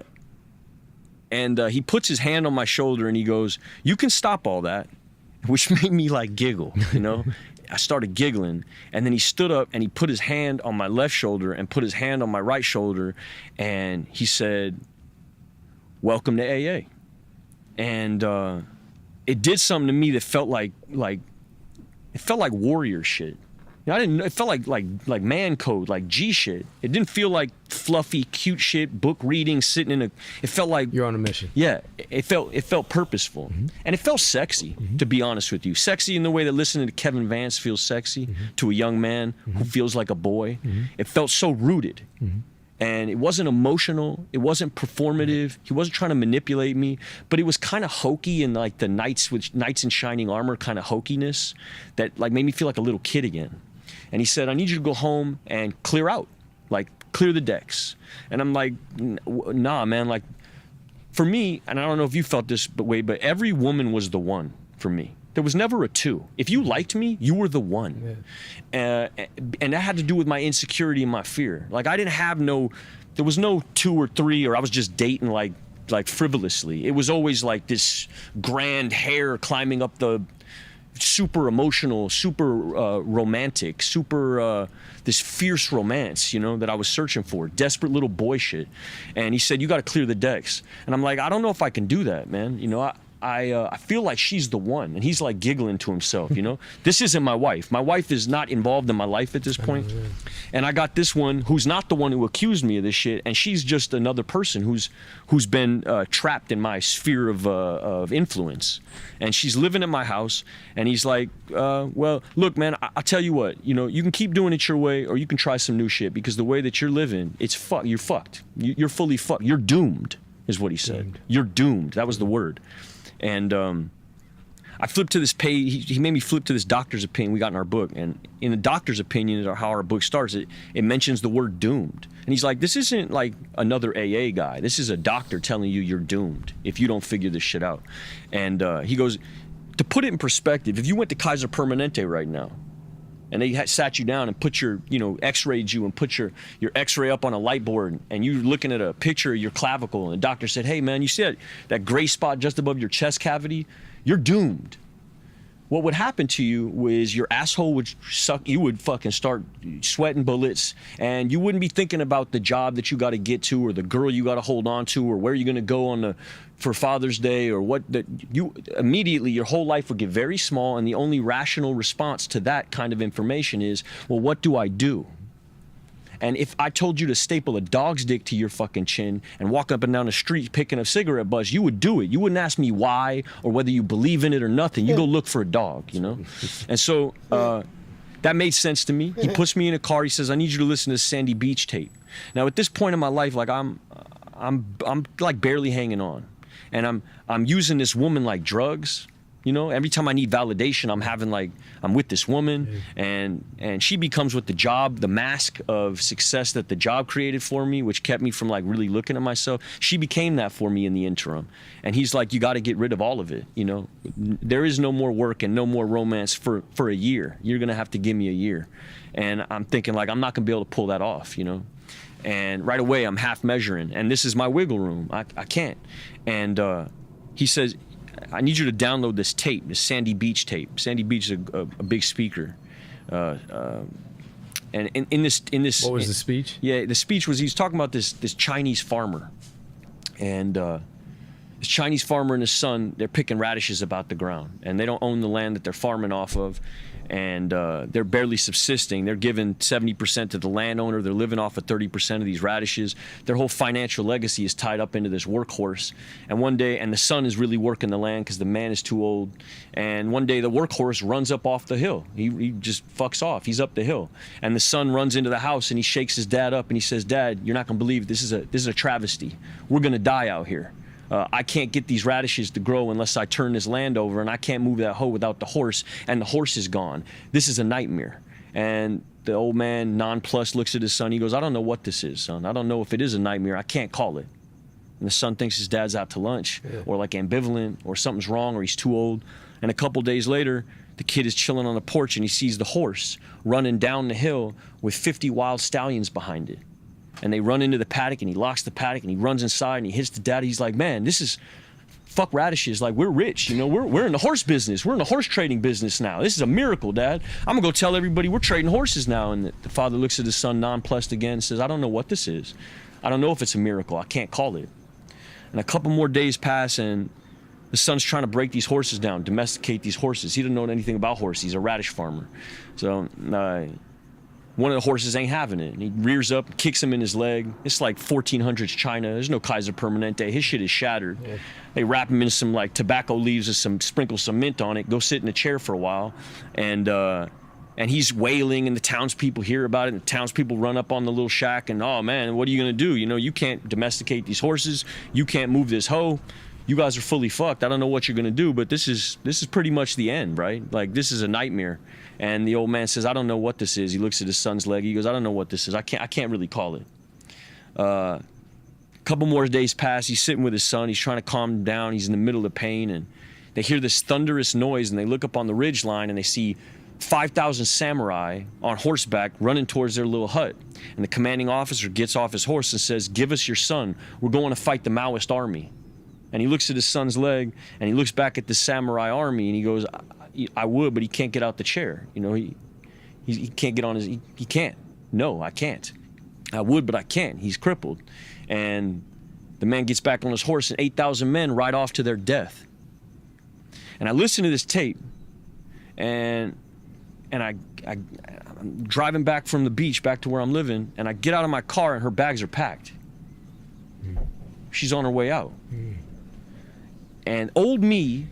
And he puts his hand on my shoulder and he goes, "You can stop all that," which made me like giggle. You know. I started giggling, and then he stood up and he put his hand on my left shoulder and put his hand on my right shoulder, and he said, "Welcome to AA." And it did something to me that felt like it felt like warrior shit. You know, it felt like man code, like G shit. It didn't feel like fluffy, cute shit, book reading, sitting in it felt like You're on a mission. Yeah, it felt purposeful. And it felt sexy, to be honest with you. Sexy in the way that listening to Kevin Vance feels sexy to a young man who feels like a boy. It felt so rooted. And it wasn't emotional, it wasn't performative, he wasn't trying to manipulate me, but it was kind of hokey and like the knights in shining armor kind of hokiness that like made me feel like a little kid again. And he said, "I need you to go home and clear out, like clear the decks." And I'm like, "Nah, man, like for me," and I don't know if you felt this way, but every woman was the one for me. There was never a two. If you liked me, you were the one. And that had to do with my insecurity and my fear. Like I didn't have there was no 2 or 3, or I was just dating like frivolously. It was always like this grand hair climbing up the super emotional, super romantic, super this fierce romance, you know, that I was searching for, desperate little boy shit. And he said, "You got to clear the decks." And I'm like, "I don't know if I can do that, man. You know, I feel like she's the one." And he's like giggling to himself, you know. This isn't my wife. My wife is not involved in my life at this point. And I got this one who's not the one who accused me of this shit, and she's just another person who's been trapped in my sphere of influence. And she's living in my house, and he's like, "Well, look, man, I'll tell you what, you know, you can keep doing it your way, or you can try some new shit, because the way that you're living, you're fucked. You're fully fucked. You're doomed," is what he said. You're doomed. That was the word. And I flipped to this page. He made me flip to this doctor's opinion we got in our book. And in the doctor's opinion, or how our book starts, it mentions the word doomed. And he's like, "This isn't like another AA guy. This is a doctor telling you you're doomed if you don't figure this shit out." And he goes, to put it in perspective, if you went to Kaiser Permanente right now, and they sat you down and put your, you know, x-rayed you and put your x-ray up on a light board, and you're looking at a picture of your clavicle, and the doctor said, "Hey man, you see that gray spot just above your chest cavity? You're doomed." What would happen to you was your asshole would suck, you would fucking start sweating bullets, and you wouldn't be thinking about the job that you got to get to, or the girl you got to hold on to, or where you're going to go for Father's Day, or you immediately, your whole life would get very small, and the only rational response to that kind of information is, well, what do I do? And if I told you to staple a dog's dick to your fucking chin and walk up and down the street picking up cigarette butts, you would do it. You wouldn't ask me why or whether you believe in it or nothing. You go look for a dog, you know? And so that made sense to me. He puts me in a car. He says, "I need you to listen to this Sandy Beach tape." Now, at this point in my life, like I'm like barely hanging on. And I'm using this woman like drugs. You know, every time I need validation, I'm with this woman, and she becomes what the mask of success that the job created for me, which kept me from like really looking at myself. She became that for me in the interim. And he's like, "You got to get rid of all of it. You know, there is no more work and no more romance for a year. You're going to have to give me a year." And I'm thinking like, I'm not going to be able to pull that off, you know? And right away I'm half measuring, and this is my wiggle room. I can't. And he says, "I need you to download this tape, this Sandy Beach tape." Sandy Beach is a big speaker. And in this What was the speech? Yeah, the speech was, he's talking about this Chinese farmer. And this Chinese farmer and his son, they're picking radishes about the ground, and they don't own the land that they're farming off of. And they're barely subsisting. They're giving 70% to the landowner. They're living off of 30% of these radishes. Their whole financial legacy is tied up into this workhorse. And one day, and the son is really working the land because the man is too old. And one day the workhorse runs up off the hill. He just fucks off. He's up the hill. And the son runs into the house and he shakes his dad up and he says, "Dad, you're not gonna believe it. This is a travesty. We're gonna die out here. I can't get these radishes to grow unless I turn this land over, and I can't move that hoe without the horse, and the horse is gone. This is a nightmare." And the old man, nonplussed, looks at his son. He goes, I don't know what this is, son. I don't know if it is a nightmare. I can't call it. And the son thinks his dad's out to lunch or like ambivalent or something's wrong or he's too old. And a couple days later, the kid is chilling on the porch and he sees the horse running down the hill with 50 wild stallions behind it. And they run into the paddock and he locks the paddock and he runs inside and he hits the dad. He's like, man, this is fuck radishes. Like, we're rich, you know, we're in the horse business. We're in the horse trading business now. This is a miracle, Dad. I'm gonna go tell everybody we're trading horses now. And the father looks at his son nonplussed again and says, I don't know what this is. I don't know if it's a miracle. I can't call it. And a couple more days pass and the son's trying to break these horses down, domesticate these horses. He doesn't know anything about horses. He's a radish farmer. So one of the horses ain't having it. And he rears up, kicks him in his leg. It's like 1400s China. There's no Kaiser Permanente. His shit is shattered. Yeah. They wrap him in some like tobacco leaves and sprinkle some mint on it, go sit in a chair for a while. And he's wailing and the townspeople hear about it and the townspeople run up on the little shack and, oh man, what are you gonna do? You know, you can't domesticate these horses. You can't move this hoe. You guys are fully fucked. I don't know what you're gonna do, but this is pretty much the end, right? Like, this is a nightmare. And the old man says, I don't know what this is. He looks at his son's leg. He goes, I don't know what this is. I can't really call it. A couple more days pass. He's sitting with his son. He's trying to calm him down. He's in the middle of pain. And they hear this thunderous noise. And they look up on the ridge line and they see 5,000 samurai on horseback running towards their little hut. And the commanding officer gets off his horse and says, give us your son. We're going to fight the Maoist army. And he looks at his son's leg and he looks back at the samurai army and he goes, I would, but he can't get out the chair. You know, he can't get on his, he can't. No, I can't. I would, but I can't. He's crippled. And the man gets back on his horse and 8,000 men ride off to their death. And I listen to this tape and I'm driving back from the beach back to where I'm living and I get out of my car and her bags are packed. She's on her way out. And old me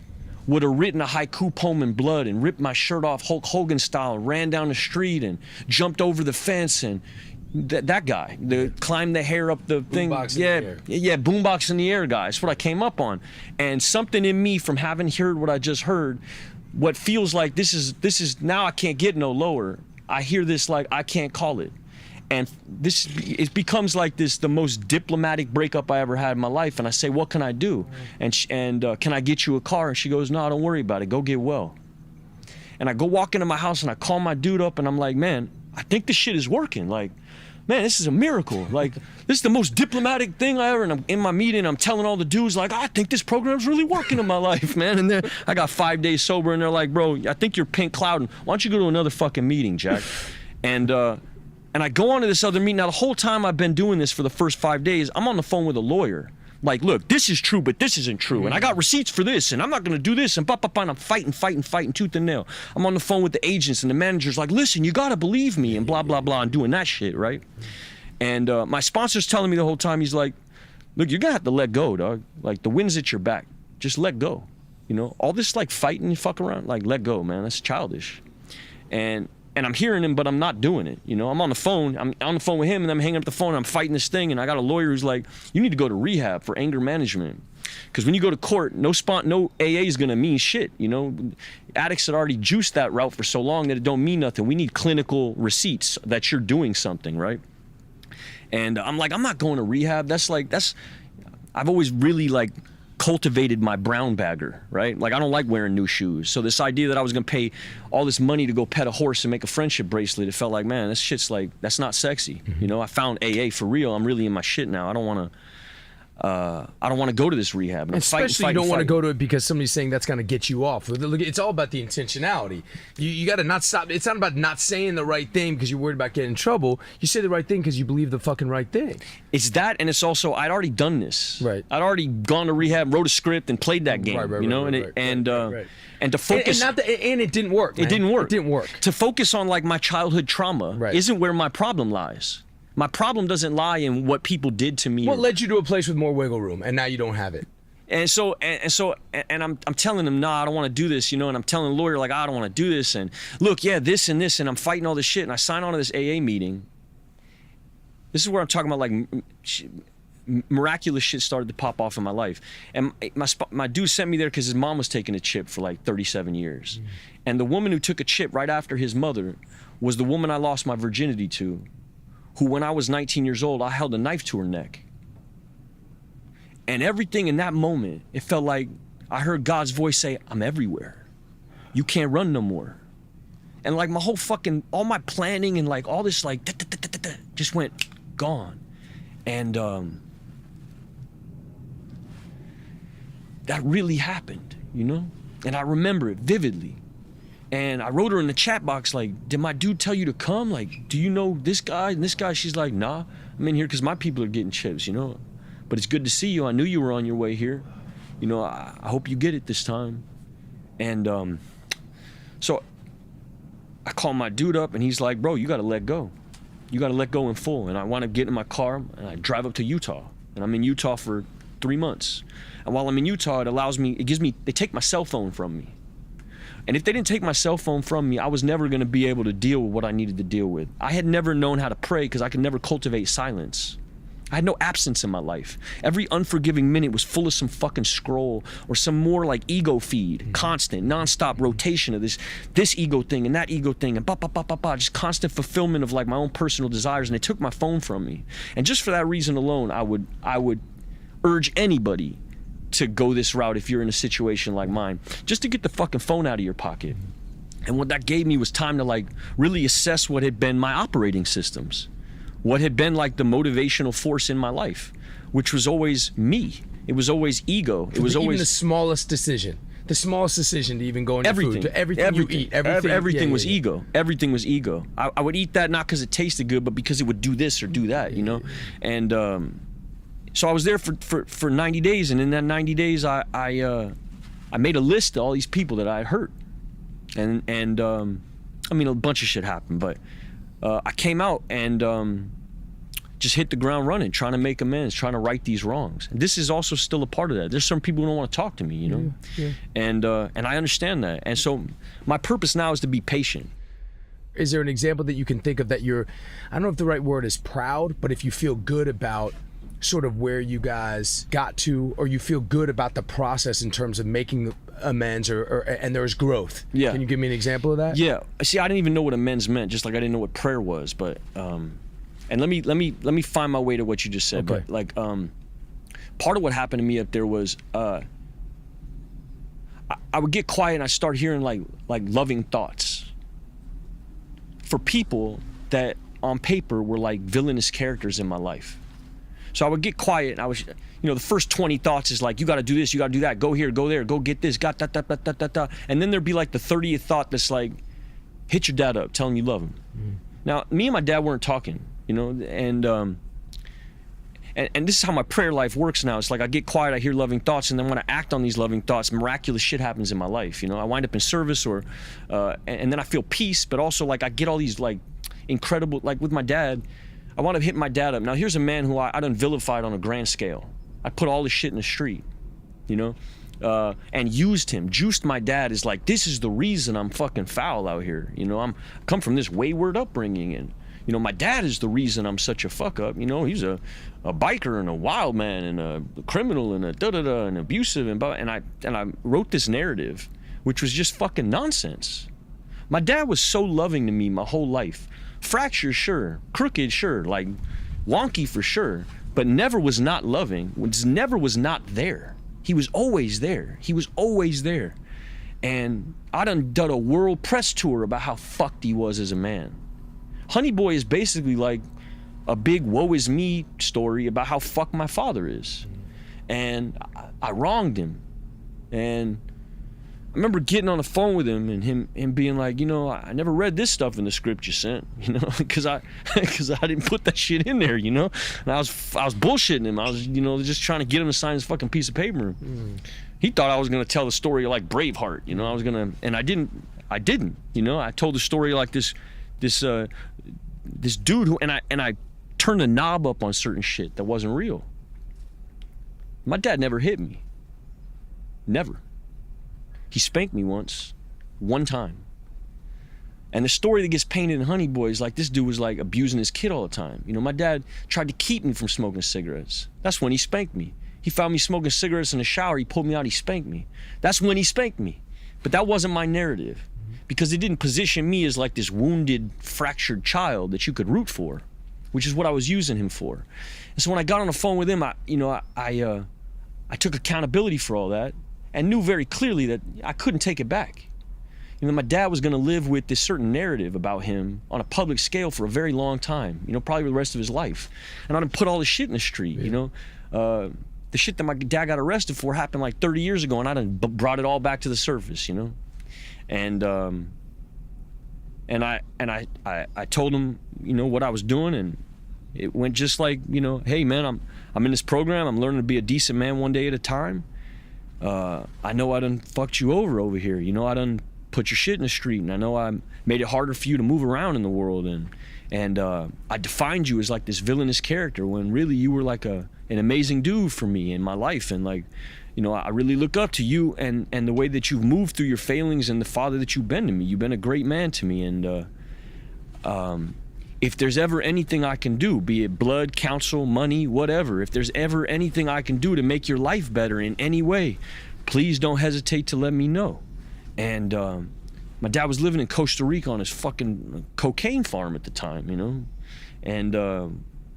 would have written a haiku poem in blood and ripped my shirt off Hulk Hogan style, ran down the street and jumped over the fence and that guy, climbed the hair up the thing. Yeah, boombox in the air guy. That's what I came up on. And something in me from having heard what I just heard, what feels like this is now I can't get no lower. I hear this like I can't call it. And it becomes like the most diplomatic breakup I ever had in my life. And I say, what can I do? And can I get you a car? And she goes, no, don't worry about it. Go get well. And I go walk into my house and I call my dude up and I'm like, man, I think this shit is working. Like, man, this is a miracle. Like, this is the most diplomatic thing I ever. And I'm in my meeting, I'm telling all the dudes, like, I think this program's really working in my life, man. And then I got 5 days sober and they're like, bro, I think you're pink clouding. Why don't you go to another fucking meeting, Jack? And I go on to this other meeting. Now, the whole time I've been doing this for the first 5 days, I'm on the phone with a lawyer. Like, look, this is true, but this isn't true. And I got receipts for this, and I'm not going to do this. And I'm fighting tooth and nail. I'm on the phone with the agents, and the manager's like, listen, you got to believe me, and blah, blah, blah, and doing that shit, right? And my sponsor's telling me the whole time, he's like, look, you're going to have to let go, dog. Like, the wind's at your back. Just let go. You know, all this, like, fighting and fuck around, like, let go, man. That's childish. And I'm hearing him, but I'm not doing it. You know, I'm on the phone with him, and I'm hanging up the phone, and I'm fighting this thing, and I got a lawyer who's like, you need to go to rehab for anger management. Because when you go to court, no AA is gonna mean shit, you know? Addicts had already juiced that route for so long that it don't mean nothing. We need clinical receipts that you're doing something, right? And I'm like, I'm not going to rehab. I've always really like cultivated my brown bagger, right? Like, I don't like wearing new shoes. So this idea that I was gonna pay all this money to go pet a horse and make a friendship bracelet, it felt like, man, this shit's like, that's not sexy. You know, I found AA for real. I'm really in my shit now. I don't wanna go to this rehab. And especially you don't want to go to it because somebody's saying that's going to get you off. Look, it's all about the intentionality. You got to not stop. It's not about not saying the right thing because you're worried about getting in trouble. You say the right thing because you believe the fucking right thing. It's that, and it's also, I'd already done this. Right. I'd already gone to rehab, wrote a script, and played that game. Right, you know, and to focus. And it didn't work. Man. It didn't work. It didn't work. To focus on like my childhood trauma isn't where my problem lies. My problem doesn't lie in what people did to me. What led you to a place with more wiggle room, and now you don't have it? And I'm telling them, nah, I don't want to do this, you know, and I'm telling the lawyer, like, I don't want to do this, and look, yeah, this and this, and I'm fighting all this shit, and I sign on to this AA meeting. This is where I'm talking about, like, miraculous shit started to pop off in my life. And my dude sent me there because his mom was taking a chip for, like, 37 years. And the woman who took a chip right after his mother was the woman I lost my virginity to, who when I was 19 years old, I held a knife to her neck. And everything in that moment, it felt like I heard God's voice say, I'm everywhere. You can't run no more. And like my whole fucking, all my planning and like all this like, just went gone. And that really happened, you know? And I remember it vividly. And I wrote her in the chat box like, did my dude tell you to come? Like, do you know this guy and this guy? She's like, nah, I'm in here because my people are getting chips, you know? But it's good to see you. I knew you were on your way here. You know, I hope you get it this time. And so I called my dude up and he's like, bro, you got to let go. You got to let go in full. And I want to get in my car and I drive up to Utah. And I'm in Utah for 3 months. And while I'm in Utah, they take my cell phone from me. And if they didn't take my cell phone from me, I was never going to be able to deal with what I needed to deal with. I had never known how to pray because I could never cultivate silence. I had no absence in my life. Every unforgiving minute was full of some fucking scroll or some more like ego feed, constant, nonstop rotation of this ego thing and that ego thing and just constant fulfillment of like my own personal desires. And they took my phone from me. And just for that reason alone, I would urge anybody to go this route if you're in a situation like mine, just to get the fucking phone out of your pocket. And what that gave me was time to like really assess what had been my operating systems. What had been like the motivational force in my life, which was always me. It was always ego. It was always even the smallest decision to even go into everything. food, to everything you eat, everything was ego. Everything was ego. I would eat that not because it tasted good, but because it would do this or do that, you know. And so I was there for 90 days, and in that 90 days, I made a list of all these people that I had hurt, and I mean a bunch of shit happened, but. I came out and just hit the ground running, trying to make amends, trying to right these wrongs. And this is also still a part of that. There's some people who don't want to talk to me, you know? Yeah. And I understand that. And so my purpose now is to be patient. Is there an example that you can think of that you're, I don't know if the right word is proud, but if you feel good about sort of where you guys got to, or you feel good about the process in terms of making amends and there's growth. Yeah. Can you give me an example of that? Yeah. See, I didn't even know what amends meant, just like I didn't know what prayer was, but and let me find my way to what you just said. Okay. But like part of what happened to me up there was I would get quiet and I start hearing like loving thoughts for people that on paper were like villainous characters in my life. So I would get quiet and I was, you know, the first 20 thoughts is like, you got to do this, you got to do that, go here, go there, go get this, got da. And then there'd be like the 30th thought that's like, hit your dad up, tell him you love him. Now, me and my dad weren't talking, you know, and this is how my prayer life works now. It's like I get quiet, I hear loving thoughts, and then when I act on these loving thoughts, miraculous shit happens in my life. You know, I wind up in service or, and then I feel peace, but also like I get all these like incredible, like with my dad, I want to hit my dad up. Now here's a man who I done vilified on a grand scale. I put all this shit in the street, you know, and used him, juiced my dad as like, this is the reason I'm fucking foul out here. You know, I come from this wayward upbringing, and you know, my dad is the reason I'm such a fuck up. You know, he's a biker and a wild man and a criminal and a da-da-da and abusive and I wrote this narrative, which was just fucking nonsense. My dad was so loving to me my whole life. Fractured, sure. Crooked, sure. Like wonky for sure. But never was not loving. Never was not there. He was always there. He was always there. And I done a world press tour about how fucked he was as a man. Honey Boy is basically like a big woe is me story about how fucked my father is. And I wronged him. And I remember getting on the phone with him and him being like, you know, I never read this stuff in the script you sent, you know, because I didn't put that shit in there, you know, and I was bullshitting him. I was, you know, just trying to get him to sign his fucking piece of paper. He thought I was gonna tell the story like Braveheart, you know, and I didn't, you know, I told the story like this dude who, and I turned the knob up on certain shit that wasn't real. My dad never hit me, never. He spanked me once, one time. And the story that gets painted in Honey Boy is like this dude was like abusing his kid all the time. You know, my dad tried to keep me from smoking cigarettes. That's when he spanked me. He found me smoking cigarettes in the shower, he pulled me out, he spanked me. That's when he spanked me. But that wasn't my narrative. because it didn't position me as like this wounded, fractured child that you could root for, which is what I was using him for. And so when I got on the phone with him, I took accountability for all that and knew very clearly that I couldn't take it back. You know, my dad was going to live with this certain narrative about him on a public scale for a very long time, you know, probably the rest of his life. And I done put all this shit in the street, you know. The shit that my dad got arrested for happened like 30 years ago, and I done brought it all back to the surface, you know. And I told him, you know, what I was doing, and it went just like, you know, hey man, I'm in this program, I'm learning to be a decent man one day at a time. I know I done fucked you over here, you know, I done put your shit in the street, and I know I made it harder for you to move around in the world, and I defined you as like this villainous character when really you were like an amazing dude for me in my life, and like, you know, I really look up to you and the way that you've moved through your failings and the father that you've been to me. You've been a great man to me, and if there's ever anything I can do, be it blood, counsel, money, whatever, if there's ever anything I can do to make your life better in any way, please don't hesitate to let me know. And my dad was living in Costa Rica on his fucking cocaine farm at the time, you know, and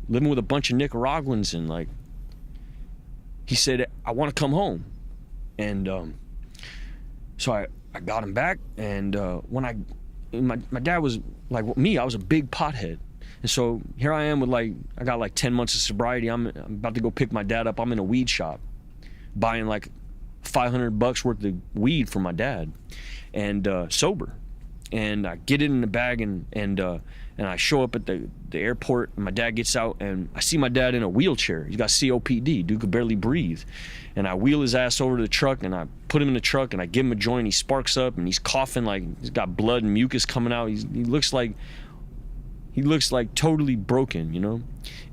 living with a bunch of Nicaraguans, and like, he said, I want to come home. And so I got him back, and when my dad was like me, I was a big pothead. And so here I am with like, I got like 10 months of sobriety. I'm about to go pick my dad up. I'm in a weed shop buying like $500 worth of weed for my dad, and sober. And I get it in the bag, and I show up at the airport, and my dad gets out, and I see my dad in a wheelchair. He's got COPD, dude could barely breathe. And I wheel his ass over to the truck, and I put him in the truck, and I give him a joint. He sparks up, and he's coughing like he's got blood and mucus coming out. He looks like totally broken, you know.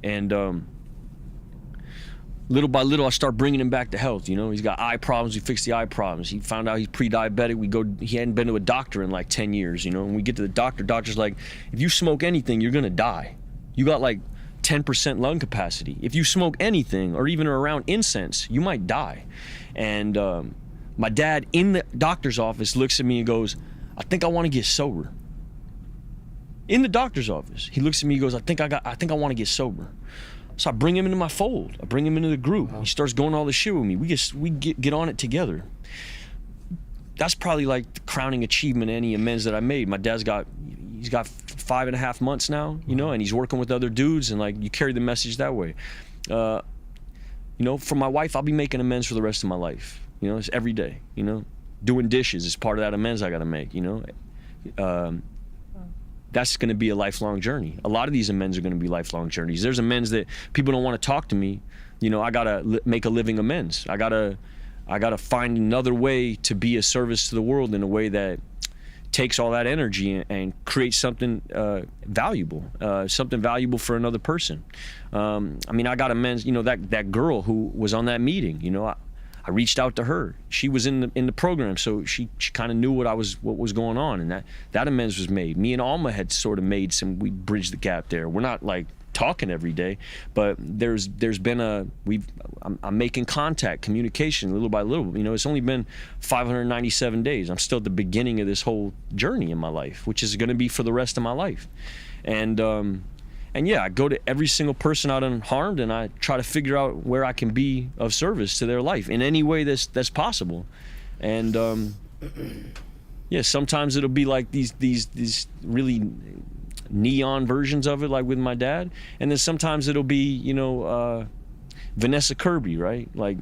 And little by little, I start bringing him back to health. You know, he's got eye problems. We fix the eye problems. He found out he's pre-diabetic. He hadn't been to a doctor in like 10 years, you know. When we get to the doctor's like, if you smoke anything, you're gonna die. You got like 10% lung capacity. If you smoke anything or even around incense, you might die. And my dad in the doctor's office looks at me and goes, I think I want to get sober. In the doctor's office, he looks at me and goes, I think I want to get sober. So I bring him into my fold. I bring him into the group. He starts going all this shit with me. We get on it together. That's probably like the crowning achievement of any amends that I made. My dad's got 5.5 months now, you know, and he's working with other dudes, and like, you carry the message that way. You know, for my wife, I'll be making amends for the rest of my life. You know, it's every day, you know. Doing dishes is part of that amends I gotta make, you know. That's going to be a lifelong journey. A lot of these amends are going to be lifelong journeys. There's amends that people don't want to talk to me. You know, I got to make a living amends. I got to find another way to be a service to the world in a way that takes all that energy and creates something valuable for another person. I mean, I got amends, you know, that girl who was on that meeting, you know, I reached out to her. She was in the program, so she kind of knew what was going on, and that amends was made. Me and Alma had sort of we bridged the gap there. We're not like talking every day, but there's been I'm making contact, communication little by little. You know, it's only been 597 days. I'm still at the beginning of this whole journey in my life, which is going to be for the rest of my life. And yeah, I go to every single person I done harmed, and I try to figure out where I can be of service to their life in any way that's possible. And yeah, sometimes it'll be like these really neon versions of it, like with my dad, and then sometimes it'll be, you know, Vanessa Kirby, right? Like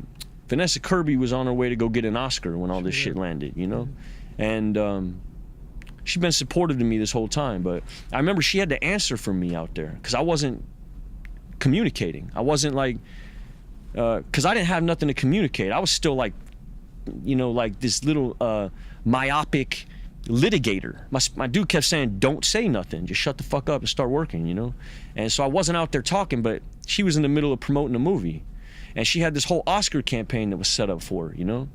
Vanessa Kirby was on her way to go get an Oscar when all this shit landed, you know, and she's been supportive to me this whole time, but I remember she had to answer for me out there because I wasn't communicating. I wasn't like, because I didn't have nothing to communicate. I was still like, you know, like this little myopic litigator. My dude kept saying, don't say nothing, just shut the fuck up and start working, you know? And so I wasn't out there talking, but she was in the middle of promoting a movie. And she had this whole Oscar campaign that was set up for her, you know?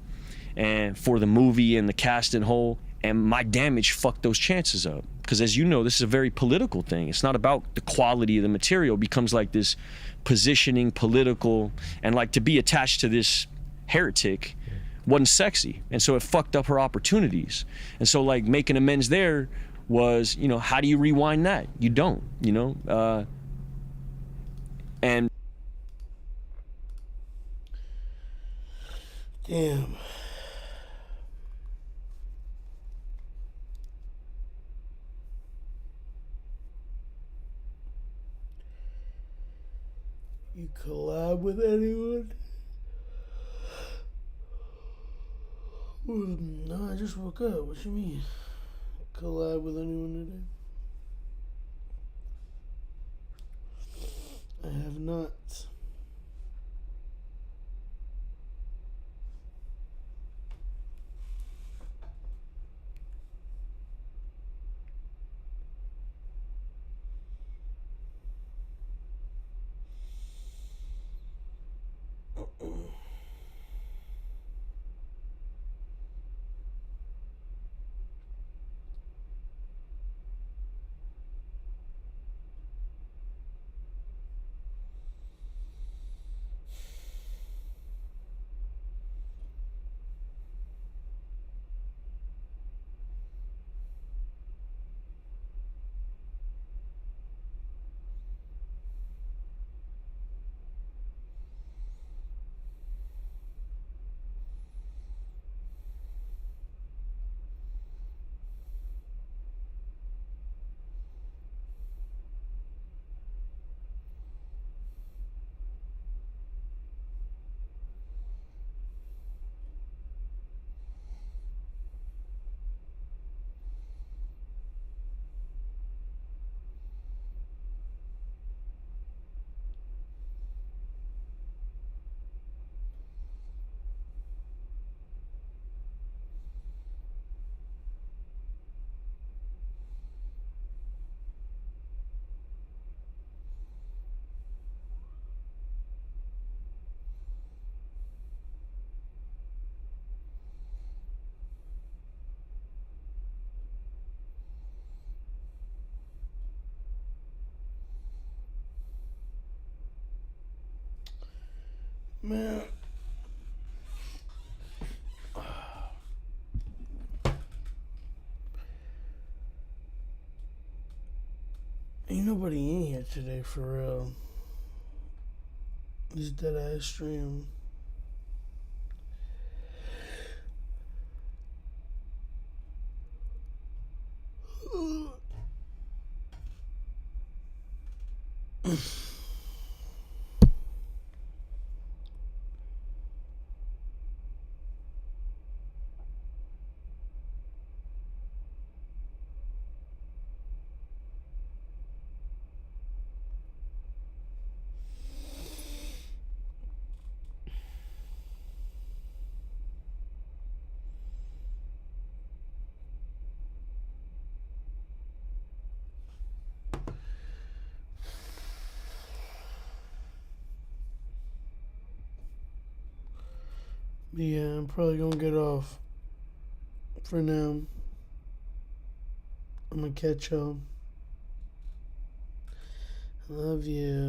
And for the movie and the cast and whole. And my damage fucked those chances up. Because as you know, this is a very political thing. It's not about the quality of the material. It becomes like this positioning, political, and like to be attached to this heretic wasn't sexy, and so it fucked up her opportunities. And so like making amends there was, you know, how do you rewind that? You don't, you know. And Damn. You collab with anyone? No, I just woke up. What you mean? Collab with anyone today? I have not. Man. Ain't nobody in here today for real. This dead ass stream. Yeah, I'm probably gonna get off for now. I'm gonna catch y'all. Love you.